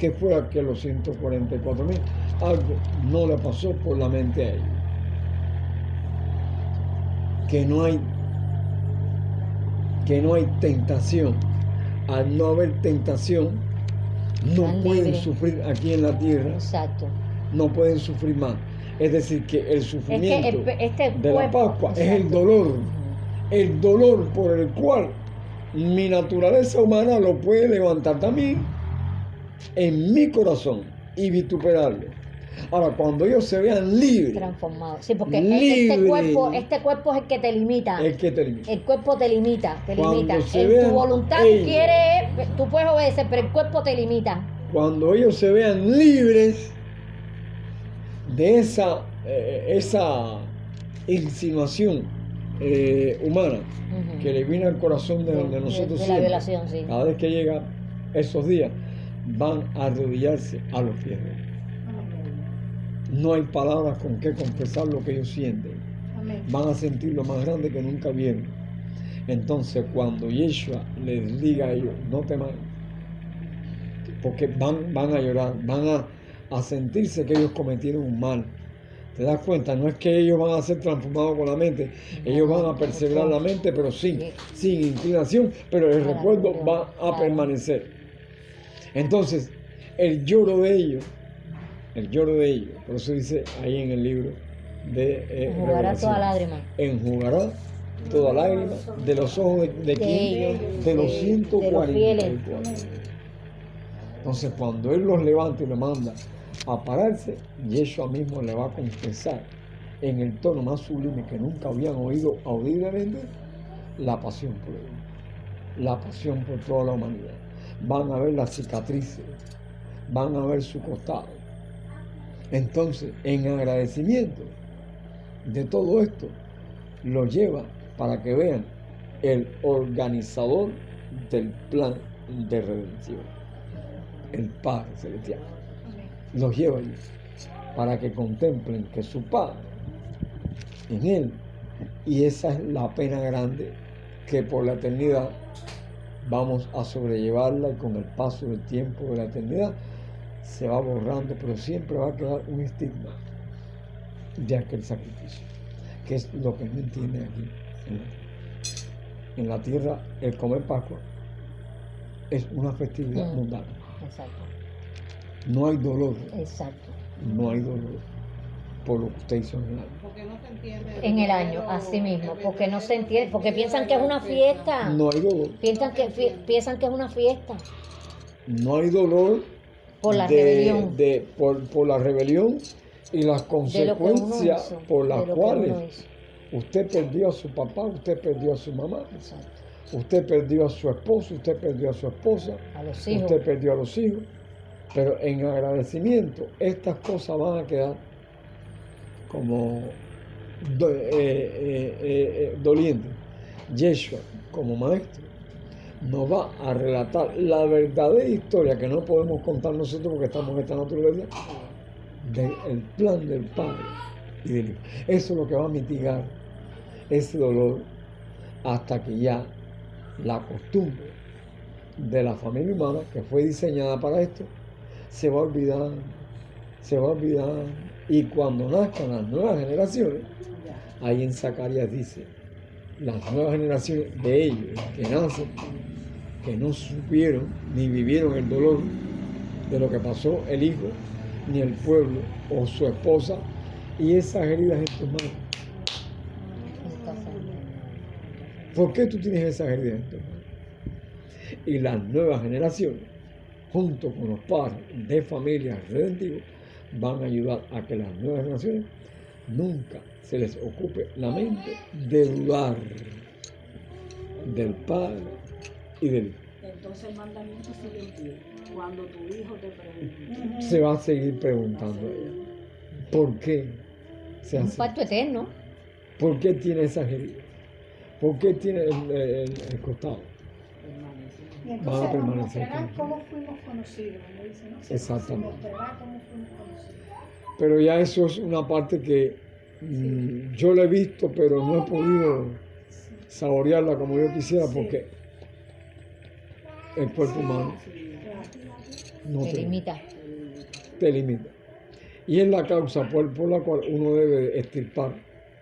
que fue que los 144.000, algo no le pasó por la mente a ellos. Que no hay tentación. Al no haber tentación, no Están pueden libres. sufrir aquí en la tierra, Exacto. no pueden sufrir más. Es decir, que el sufrimiento este de la cuerpo- Pascua es el exacto. dolor. El dolor por el cual mi naturaleza humana lo puede levantar también en mi corazón y vituperarlo. Ahora, cuando ellos se vean libres, Transformado. Sí, porque Libre. este cuerpo es el que te limita. es que termina. El cuerpo te limita, te Cuando limita. se En vean tu voluntad ellos. tú quieres, tú puedes obedecer, pero el cuerpo te limita. Cuando ellos se vean libres de esa insinuación humana Ujú. que le viene al corazón de nosotros de la siempre, violación, sí. cada vez que llega esos días, van a arrodillarse a los pies de él. No hay palabras con que confesar lo que ellos sienten. Amén. Van a sentir lo más grande que nunca vieron. Entonces, cuando Yeshua les diga a ellos, no teman, porque van a llorar, van a sentirse que ellos cometieron un mal. ¿Te das cuenta? No es que ellos van a ser transformados con la mente, ellos van a perseverar la mente, pero sin inclinación, pero el recuerdo va a permanecer. Entonces, el lloro de ellos, por eso dice ahí en el libro de Enjugará Revelación, toda lágrima. enjugará toda lágrima de los ojos de quién, ellos, de los de 144. los fieles. Entonces, cuando él los levanta y los manda a pararse, Yeshua mismo le va a confesar en el tono más sublime que nunca habían oído audiblemente la pasión por él, la pasión por toda la humanidad. Van a ver las cicatrices, van a ver su costado. Entonces, en agradecimiento de todo esto, lo lleva para que vean el organizador del plan de redención, el Padre Celestial. Los lleva allí para que contemplen que su Padre en él, y esa es la pena grande que por la eternidad vamos a sobrellevarla, y con el paso del tiempo de la eternidad se va borrando, pero siempre va a quedar un estigma de aquel sacrificio, que es lo que no entienden aquí en la tierra. El comer Pascua es una festividad mundana. Exacto. No hay dolor, Exacto. no hay dolor por lo que usted hizo en el año. Porque no se entiende. En el año, así mismo, porque no se entiende, porque piensan que es una fiesta. No hay dolor, Piensan que es una fiesta no hay dolor por la rebelión. por la rebelión y las De lo que uno consecuencias hizo, por las de lo que uno cuales hizo. usted perdió a su papá, usted perdió a su mamá, Exacto. usted perdió a su esposo, usted perdió a su esposa, A los hijos. usted perdió a los hijos. Pero en agradecimiento, estas cosas van a quedar como dolientes. Yeshua, como maestro, nos va a relatar la verdadera historia que no podemos contar nosotros porque estamos en esta naturaleza, del plan del Padre y del Hijo. Eso es lo que va a mitigar ese dolor hasta que ya la costumbre de la familia humana, que fue diseñada para esto, se va a olvidar, y cuando nazcan las nuevas generaciones, ahí en Zacarías dice, las nuevas generaciones de ellos que nacen, que no supieron ni vivieron el dolor de lo que pasó el hijo, ni el pueblo o su esposa, y esas heridas en tus manos. ¿Por qué tú tienes esas heridas en tus manos? Y las nuevas generaciones, junto con los padres de familias redentivos, van a ayudar a que las nuevas generaciones nunca se les ocupe la mente de dudar del Padre y del Hijo. Entonces el mandamiento sigue en pie. Cuando tu hijo te pregunte. Se va a seguir preguntando ¿por qué se Un hace? pacto eterno. ¿Por qué tiene esas heridas? ¿Por qué tiene el costado? Y Van a entonces nos permanecer mostrará contigo. cómo fuimos conocidos, como dice, ¿no? Exactamente. Se mostrará cómo fuimos conocidos. Pero ya eso es una parte que yo la he visto, pero no he podido saborearla como yo quisiera, porque el cuerpo humano no Te limita. te limita. Y es la causa por la cual uno debe extirpar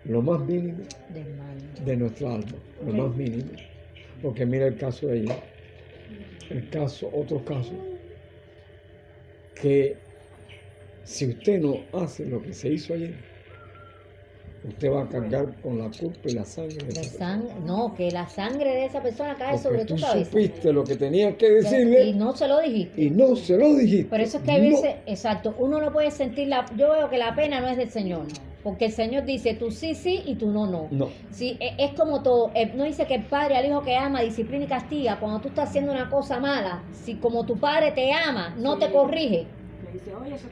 lo más mínimo Del mal. de nuestra alma, lo más mínimo. Porque mira el caso de ella, otros casos, que si usted no hace lo que se hizo ayer, usted va a cargar con la culpa y la sangre de esa persona. No, que la sangre de esa persona cae Porque sobre tú tu cabeza. supiste lo que tenías que Y decirle no se lo dijiste. y no se lo dijiste. Por eso es que hay No. veces, exacto, uno no puede sentir yo veo que la pena no es del Señor, porque el Señor dice tú sí, sí y tú no, no. No. Sí, es como todo, no dice que el padre al hijo que ama disciplina y castiga. Cuando tú estás haciendo una cosa mala, si como tu padre te ama, no te corrige,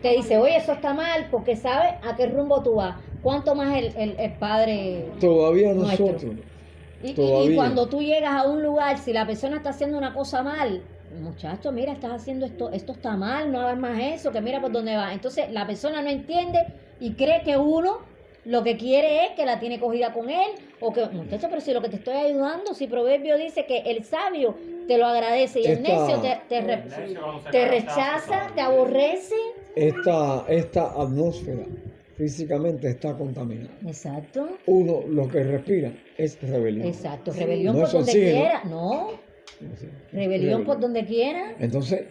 te dice, oye, eso está mal, porque sabe a qué rumbo tú vas. ¿Cuánto más el padre Todavía nuestro? nosotros. Y Todavía. cuando tú llegas a un lugar, si la persona está haciendo una cosa mal, muchacho, mira, estás haciendo esto está mal, no hagas más eso, que mira por dónde va. Entonces la persona no entiende y cree que uno lo que quiere es que la tiene cogida con él, o que, muchacho, pero si lo que te estoy ayudando, si Proverbio dice que el sabio te lo agradece y el necio te rechaza, te aborrece. Esta atmósfera físicamente está contaminada. Exacto, Uno lo que respira es rebelión. exacto, rebelión No por es donde oxígeno. quiera, no, rebelión por donde quiera. Entonces,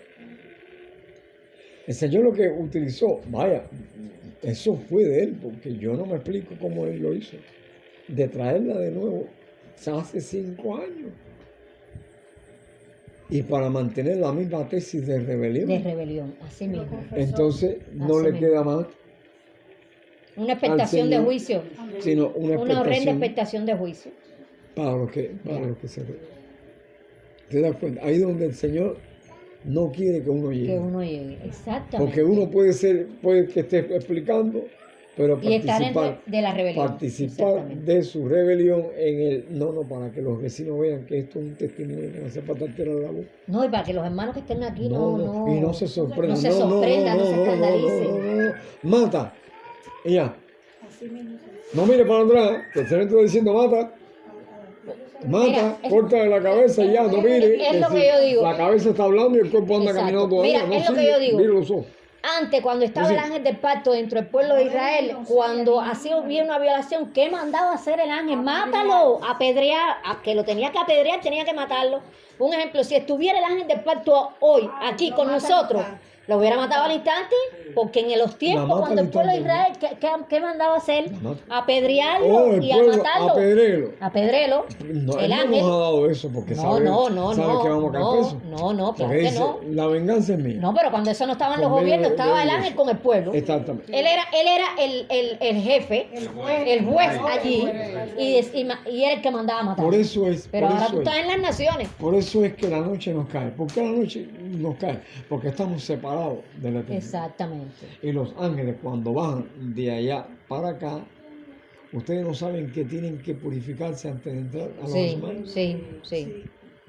el Señor lo que utilizó, vaya, eso fue de Él, porque yo no me explico cómo Él lo hizo, de traerla de nuevo hace 5 años. Y para mantener la misma tesis de rebelión. De rebelión, así mismo. Entonces, no Así le mismo. queda más, Una expectación de Señor. juicio, sino una una horrenda expectación expectación de juicio. para los que se ¿Te das cuenta? Ahí donde el Señor no quiere que uno llegue. Que uno llegue, exactamente. Porque uno puede que esté explicando, pero y estar participar, de la rebelión. participar Exactamente. de su rebelión en el no, para que los vecinos vean que esto es un testimonio que no hace falta tirar la voz. No, y para que los hermanos que estén aquí no. Y no se sorprendan. No se sorprendan, no se escandalicen. no. Mata. Y ya. No mire para atrás, que el Señor está diciendo mata. Mata, Mira, córtale la cabeza y ya, no mire. es lo que yo digo. La cabeza está hablando y el cuerpo anda Exacto. caminando todavía. Mira, no es lo que sigue, yo digo. mire los ojos. Antes, cuando estaba el ángel del pacto dentro del pueblo de Israel, cuando así hubiera una violación, ¿qué mandaba hacer el ángel? Mátalo, apedrear, a que lo tenía que apedrear, tenía que matarlo. Un ejemplo, si estuviera el ángel del pacto hoy, aquí con nosotros, lo hubiera matado al instante, porque en los tiempos, mata cuando al el pueblo de Israel, instante. ¿qué mandaba hacer? La mata. Apedrearlo Oh, el y a pueblo, matarlo. apedrelo. Apedrelo. No, El él no ángel. nos ha dado eso porque No, sabe, no, sabe que vamos a caer presos. no, claro Porque que dice, no. la venganza es mía. No, pero cuando eso no estaba en los Por medio gobiernos, de estaba el Dios. ángel con el pueblo. Exactamente. Él era el jefe, el juez allí, y era el que mandaba matar. Por eso es. Pero por ahora eso tú es. estás en las naciones. Por eso es que la noche nos cae. ¿Por qué la noche nos cae? Porque estamos separados de la eternidad. Exactamente. Y los ángeles cuando bajan de allá para acá, ustedes no saben que tienen que purificarse antes de entrar a los Sí, hermanos. sí.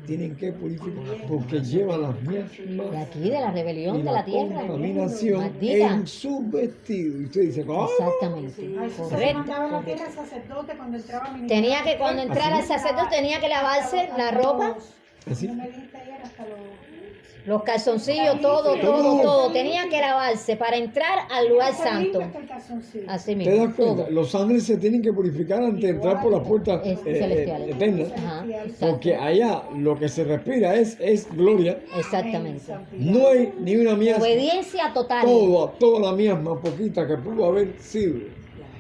Tienen que purificar porque llevan las De mismas aquí, de la rebelión y de la la tierra. contaminación Maldita. en su vestido. Y usted dice, ¡ah! Exactamente. Ay, eso se Correcto. mandaba en la tierra al sacerdote cuando entraba a ministrar. Tenía que cuando entrara el sacerdote tenía que lavarse la ropa, Así. No me dijiste ayer hasta los... los calzoncillos, todo. Tenía que lavarse para entrar al lugar santo. Así ¿Te das mismo, cuenta? todo. Los ángeles se tienen que purificar antes de entrar por las puertas Celestiales. eternas. Ajá, exacto. Porque allá lo que se respira es gloria. Exactamente. No hay ni una miasma. Obediencia total. Toda la miasma poquita que pudo haber sido.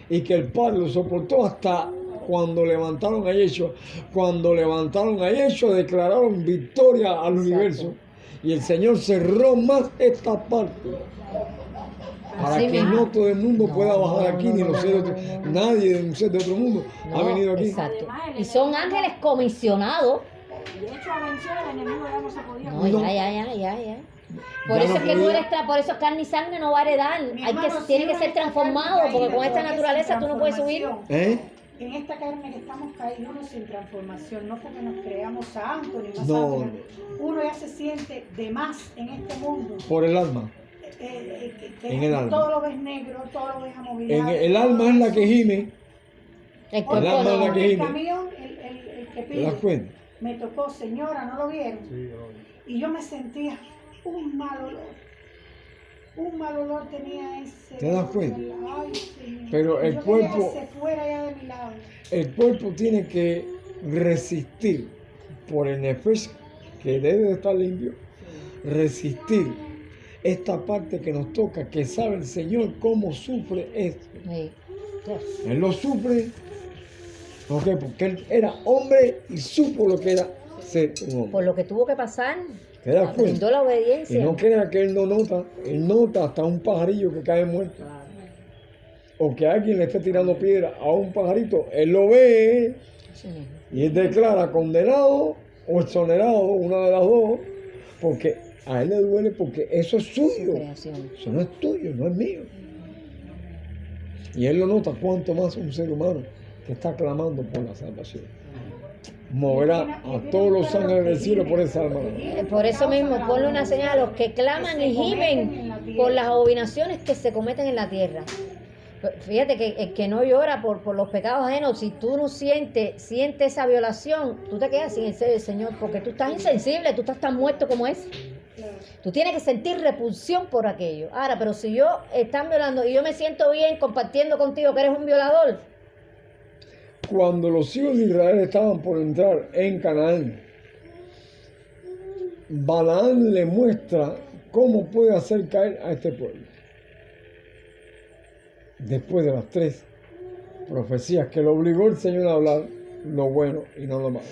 Y que el Padre lo soportó hasta cuando levantaron a Yeshua. Cuando levantaron a Yeshua, declararon victoria al universo. Y el Señor cerró más esta parte. Para Así que mismo. no todo el mundo No, pueda bajar aquí, ni no, los seres de otro. Nadie de un ser de otro mundo ha venido aquí. Exacto. Y son ángeles comisionados. De hecho, a vencer el enemigo ya no se podía. No, No. ya. Por Ya eso no es que tú podía. eres, por eso carne y sangre no va a heredar. Mi Hay que, hermano, tiene que si ser uno está transformado, caído, porque con esta todavía naturaleza sin tú no puedes subir. ¿Eh? En esta carne que estamos caídos, uno sin transformación, no porque nos creamos santos ni más No. santos, uno ya se siente de más en este mundo. Por el alma. En el alma. Todo lo ves negro, todo lo ves En amovilado. el alma es la que gime. El El cuerpo alma es la no. que El gime. camión, el que ¿Te das pide, cuenta? me tocó, señora, ¿no lo vieron? Sí, Y yo me sentía un mal olor. Un mal olor tenía ese. ¿Te das cuenta? Ay, sí. Pero el Yo quería cuerpo- que se fuera ya de mi lado. El cuerpo tiene que resistir por el nefesh, que debe de estar limpio, resistir esta parte que nos toca, que sabe el Señor cómo sufre esto. Sí. Él lo sufre, ¿por qué? Porque él era hombre y supo lo que era ser un hombre. Por lo que tuvo que pasar, ¿Te das cuenta? brindó la Y obediencia. no crea que él no nota, él nota hasta un pajarillo que cae muerto. O que alguien le esté tirando piedra a un pajarito, él lo ve Sí mismo. y él declara condenado o exonerado, una de las dos, porque a él le duele porque eso es suyo. Creación. Eso no es tuyo, no es mío. Y él lo nota, cuanto más un ser humano que está clamando por la salvación. Moverá a todos los ángeles del cielo por esa alma. Por eso mismo, ponle una señal a los que claman y gimen por las abominaciones que se cometen en la tierra. Fíjate que el que no llora por los pecados ajenos, si tú no sientes esa violación, tú te quedas sin el ser del Señor, porque tú estás insensible, tú estás tan muerto como es. Tú tienes que sentir repulsión por aquello. Ahora, pero si yo están violando y yo me siento bien compartiendo contigo que eres un violador, Cuando los hijos de Israel estaban por entrar en Canaán, Balaam le muestra cómo puede hacer caer a este pueblo. Después de las 3 profecías que le obligó el Señor a hablar lo bueno y no lo malo.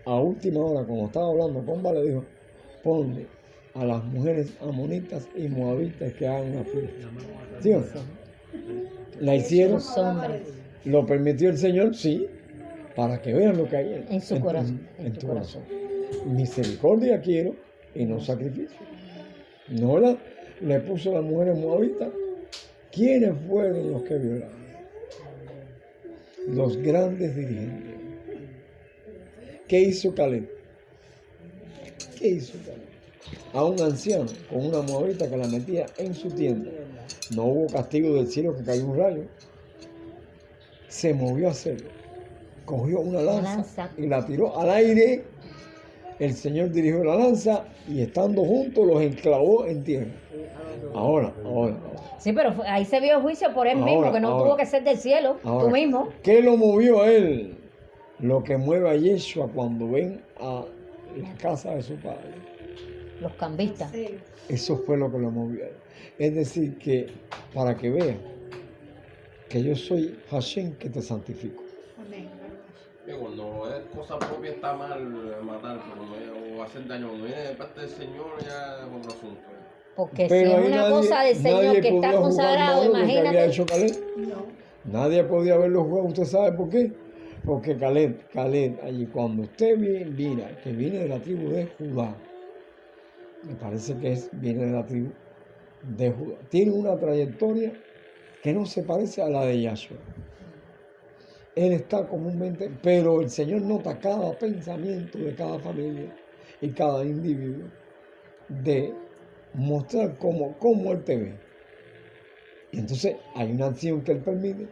A última hora, cuando estaba hablando con Balaam, le dijo, ponle a las mujeres amonitas y moabitas que hagan una fiesta. ¿Sí o no? La hicieron. los hombres, ¿Lo permitió el Señor? Sí, para que vean lo que hay En su corazón, en tu corazón. Misericordia quiero y no sacrificio. No le puso a las mujeres moabitas. ¿Quiénes fueron los que violaron? Los grandes dirigentes. ¿Qué hizo Caleb? ¿Qué hizo Caleb? A un anciano con una moabita que la metía en su tienda. No hubo castigo del cielo que cayó un rayo. Se movió a hacerlo. Cogió una lanza y la tiró al aire. El Señor dirigió la lanza y estando juntos los enclavó en tierra. Ahora. sí, pero ahí se vio juicio por él mismo, que no tuvo que ser del cielo, tú mismo. ¿Qué lo movió a él? Lo que mueve a Yeshua cuando ven a la casa de su padre. Los cambistas. Sí. Eso fue lo que lo movió a él. Es decir, que para que vean que yo soy Hashem que te santifico. Amén. Que cuando es cosa propia está mal matar o hacer daño. Cuando viene de parte del Señor ya es otro asunto. Porque Pero si es ahí una nadie- cosa del Señor nadie que está podía jugar consagrado, malo lo que había imagínate. hecho Caleb. No. Nadie podía haberlo jugado. ¿Usted sabe por qué? Porque Caleb, allí cuando usted mira que viene de la tribu de Judá, me parece que viene de la tribu de Judá, tiene una trayectoria que no se parece a la de Yahshua. Él está comúnmente, pero el Señor nota cada pensamiento de cada familia y cada individuo de mostrar cómo Él te ve. Y entonces hay una acción que Él permite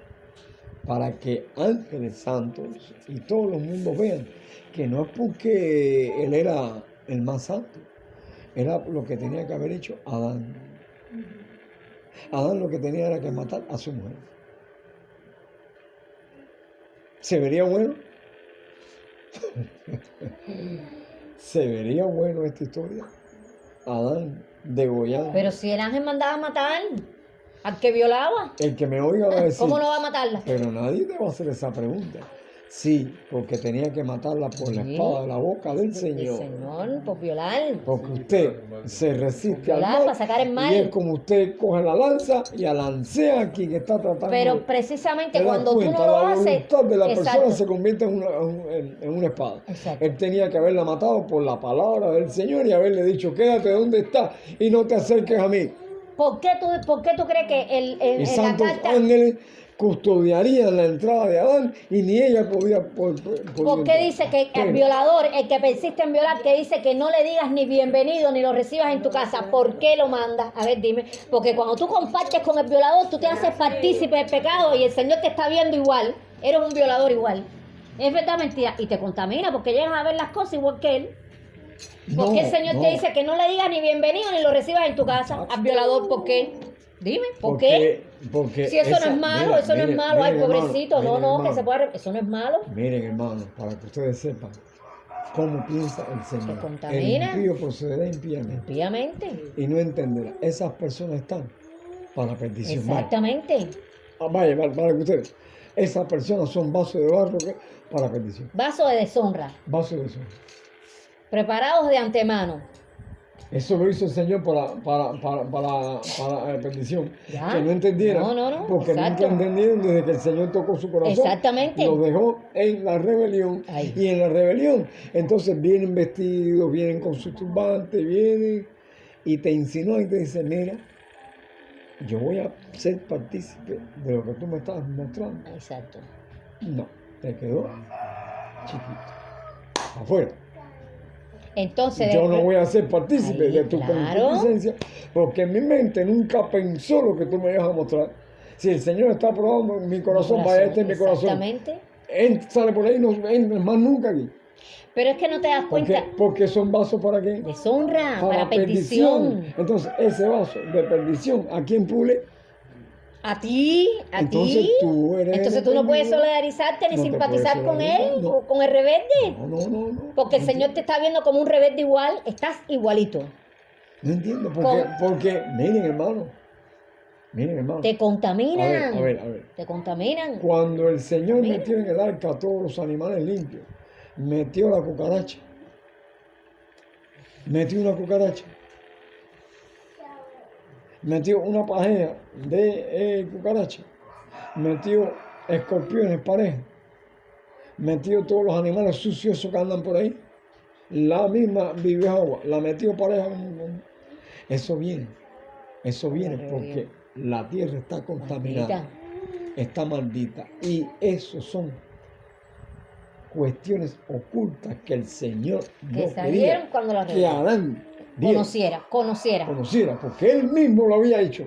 para que ángeles santos y todos los mundos vean que no es porque Él era el más santo, era lo que tenía que haber hecho Adán. Adán lo que tenía era que matar a su mujer. ¿Se vería bueno? ¿Se vería bueno esta historia? Adán degollado. Pero si el ángel mandaba a matar al que violaba, El que me oiga va a decir, ¿cómo no va a matarla? pero nadie te va a hacer esa pregunta. Sí, porque tenía que matarla por la Sí. espada de la boca del El Señor. Señor, por violar. Porque usted se resiste al Violar mal, para sacar el mal. y es como usted coge la lanza y alancea a quien está tratando. Pero precisamente ¿Te das cuando tú cuenta? no lo La haces, voluntad de la persona exacto, se convierte en una espada. Exacto. Él tenía que haberla matado por la palabra del Señor y haberle dicho, quédate donde estás y no te acerques a mí. ¿por qué tú crees que Y en la santos carta, ángeles custodiarían la entrada de Adán y ni ella podía por qué dice que el violador, el que persiste en violar, que dice que no le digas ni bienvenido ni lo recibas en tu casa? ¿Por qué lo mandas? A ver, dime. Porque cuando tú compartes con el violador, tú te haces partícipe del pecado y el Señor te está viendo igual. Eres un violador igual. Es verdad, mentira. Y te contamina porque llegas a ver las cosas igual que él. ¿Por qué el No, Señor no. te dice que no le digas ni bienvenido ni lo recibas en tu casa al violador? ¿Por qué? Dime, ¿por qué? Porque Si eso no esa- es malo, mira, eso no es miren, malo, ay, miren, hermano, pobrecito, no, miren, no, que hermano, se puede, eso no es malo. Miren, hermanos, para que ustedes sepan cómo piensa el Señor. El contamina. impío procederá impíamente Impíamente. y no entenderá. Esas personas están para perdición. Vaya. Exactamente. Vaya, para que ustedes. Esas personas son vasos de barro para perdición. Vaso de deshonra, Vasos de eso. preparados de antemano. Eso lo hizo el Señor para perdición. Ya. Que no entendieran. No, Porque exacto. nunca entendieron desde que el Señor tocó su corazón. Exactamente. Los dejó en la rebelión. Ay. Y en la rebelión, entonces vienen vestidos, vienen con su turbante, vienen y te insinúan y te dicen, mira, yo voy a ser partícipe de lo que tú me estás mostrando. Exacto. No, te quedó chiquito. Afuera. Entonces, Yo no voy a ser partícipe Ahí, de tu claro. concupiscencia, porque mi mente nunca pensó lo que tú me ibas a mostrar. Si el Señor está probando mi corazón, vaya, este es mi corazón. Exactamente. Él sale por ahí y no entra más nunca aquí. Pero es que no te das cuenta. Porque son vasos para qué? Deshonra, para perdición. Entonces, ese vaso de perdición, ¿a quién pule? A ti, a Entonces, ti. tú eres Entonces tú no puedes entendido. solidarizarte ni No te simpatizar puedes con él solidarizar, no. o con el rebelde. No. Porque el Señor te está viendo como un rebelde igual, estás igualito. No entiendo, Con- porque miren, hermano. Miren, hermano. Te contaminan. A ver. Te contaminan. Cuando el Señor Mira. metió en el arca a todos los animales limpios, metió la cucaracha. Metió una cucaracha. Metió una pajea de cucaracha. Metió escorpiones parejos. Metió todos los animales sucios que andan por ahí. La misma vive agua, la metió pareja. Eso viene porque la tierra está contaminada. Maldita. Está maldita. Y eso son cuestiones ocultas que el Señor Que no salieron quería cuando la que rebelión Adán viera, conociera. porque él mismo lo había hecho.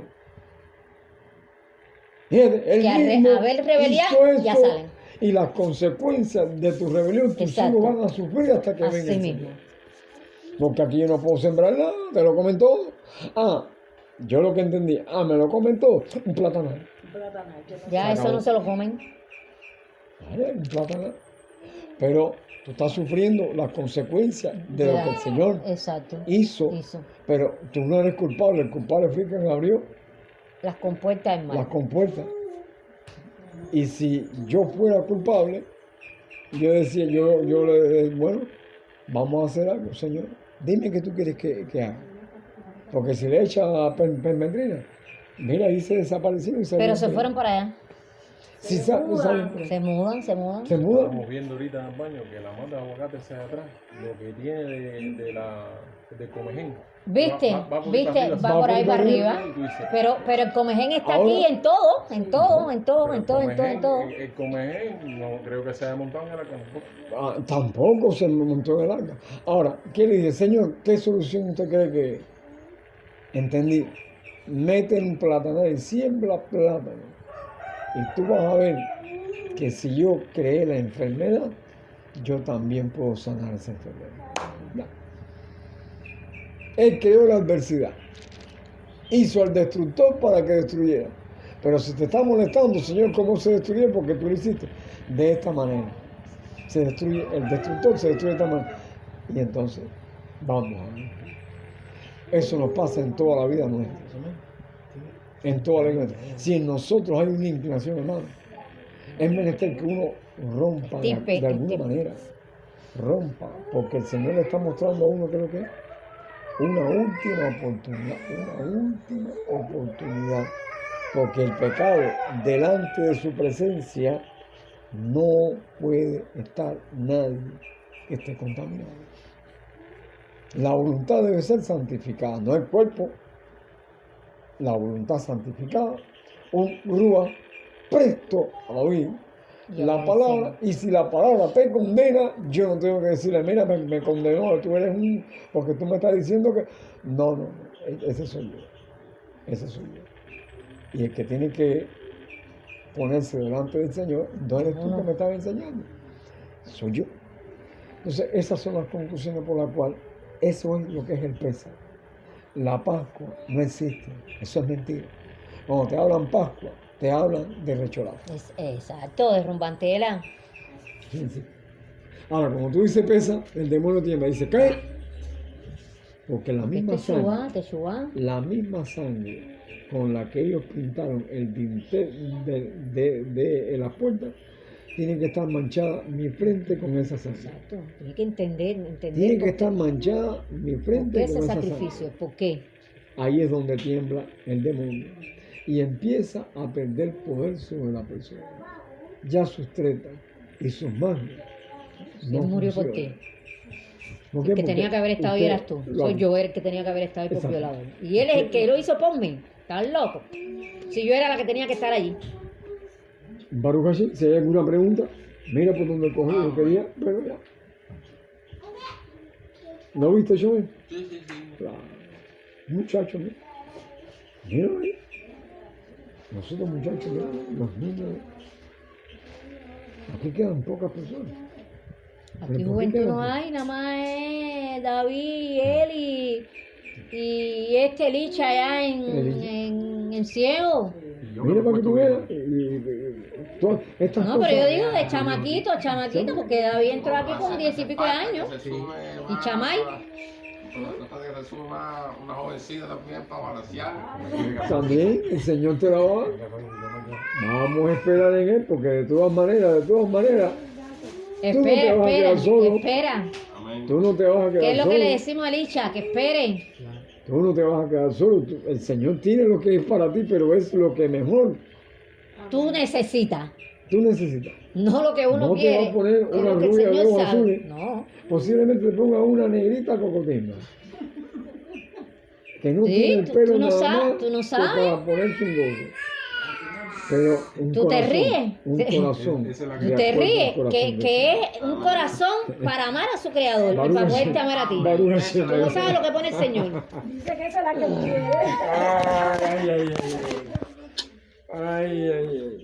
Fíjate, él Que al mismo haber rebelión, hizo ya eso, salen. y las consecuencias de tu rebelión tus Exacto. hijos van a sufrir hasta que venga Así el mismo. Señor. Porque aquí yo no puedo sembrar nada, te lo comen todo. Yo lo que entendí, me lo comen todo, un plátano. Ya eso no se lo comen. Vale, un plátano. Pero tú estás sufriendo las consecuencias de lo Ya. que el Señor Exacto. hizo. Hizo. Pero tú no eres culpable, el culpable fue quien abrió Las compuertas en las mal. compuertas. Y si yo fuera culpable, yo decía, bueno, vamos a hacer algo, Señor. Dime qué tú quieres que haga. Porque si le echa permendrina, mira, ahí se desaparecieron y Pero se fueron para allá. Si salen, Se mudan. se mudan. Estamos viendo ahorita en el baño que la mata de aguacate se de atrás, lo que tiene de comején. ¿Viste? por ¿Viste? arriba, Va por ahí para arriba. y tú dices, Pero el comején está Ahora- aquí en todo. pero el comején, El comején no creo que se haya montado en el arca. Tampoco se montó en el arca. Ahora, ¿qué le dice? Señor, ¿qué solución usted cree que es? Entendí. Mete un plátano y siembra plátano. Y tú vas a ver que si yo creé la enfermedad, yo también puedo sanar esa enfermedad. Ya. Él creó la adversidad. Hizo al destructor para que destruyera. Pero si te está molestando, Señor, ¿cómo se destruye? Porque tú lo hiciste de esta manera. Se destruye, el destructor se destruye de esta manera. Y entonces, vamos a ver. Eso nos pasa en toda la vida nuestra. En toda la vida nuestra. Si en nosotros hay una inclinación, hermano, es menester que uno rompa de alguna manera. Rompa. Porque el Señor le está mostrando a uno, creo que es una última oportunidad. Porque el pecado delante de su presencia no puede estar nadie que esté contaminado. La voluntad debe ser santificada, no el cuerpo. La voluntad santificada, un rúa presto a oír la palabra, y si la palabra te condena, yo no tengo que decirle, mira, me condenó, tú eres porque tú me estás diciendo que... No, ese soy yo. Y el que tiene que ponerse delante del Señor, no eres tú que me estás enseñando, soy yo. Entonces, esas son las conclusiones por las cuales Eso es lo que es el Pésach. La Pascua no existe, eso es mentira. Cuando te hablan Pascua, te hablan de recholazo. Exacto, de rumbantela. Sí, sí. Ahora, como tú dices Pésach, el demonio tiembla y dice, ¿qué? Porque la misma sangre, Techuvá. la misma sangre con la que ellos pintaron el dintel de las puertas, tiene que estar manchada mi frente con esa sangre. Exacto, tiene que entender Tiene que por estar manchada mi por frente qué con ese esa sacrificio, sangre. por qué. Ahí es donde tiembla el demonio y empieza a perder poder sobre la persona. Ya sus tretas y sus manos Si él murió por ti. ¿Por qué? El que Porque tenía que haber estado ahí usted eras tú. lo- Soy yo el que tenía que haber estado ahí por Exacto. violador. Y él es el que lo hizo por mí. ¿Estás loco? Si yo era la que tenía que estar allí. Baruch Hashem, si hay alguna pregunta, mira por donde cogí, yo quería, pero ya. ¿No viste, Joven? Sí, sí, sí. Claro. Muchachos, mira. Mira ahí. Nosotros muchachos, mira, los niños. Aquí quedan pocas personas. Aquí ¿Pero por qué juventud quedan no pocas? hay, nada más es David, él y este Licha allá en Ciego. Y yo Mira me para que tú puesto veas. bien. Todas estas No, pero cosas. yo digo de chamaquito, porque David entró aquí con 10 y pico de años. ¿Y Chamay? Trata de resumir una jovencita también para balancear. También el Señor te la va a dar. Vamos a esperar en Él, porque de todas maneras, tú no te vas a quedar solo. Espera. Amén. Tú no te vas a ¿Qué quedar es lo que le solo. decimos a Licha? Que esperen. Tú no te vas a quedar solo. El Señor tiene lo que es para ti, pero es lo que mejor Tú necesitas. tú necesitas. No lo que uno No te quiere. va a poner es una lo que el rubia de Señor ojos sabe. azules. No. Posiblemente te ponga una negrita cocotina. Que no Sí, tiene el tú pelo no nada sabes, más tú no que sabes. para ponerse un gozo. Pero un Tú te corazón, ríes. un Sí. corazón. Esa es la de que- Tú te acuerdo al ríes, corazón que, de que es un corazón para amar a su creador y Baruch para Hashem. poderte amar a ti. Baruch Hashem. Tú no sabes lo que pone el Señor. Dice que esa es la que él quiere. Ay, ay, ay, ay. Ay, ay, ay.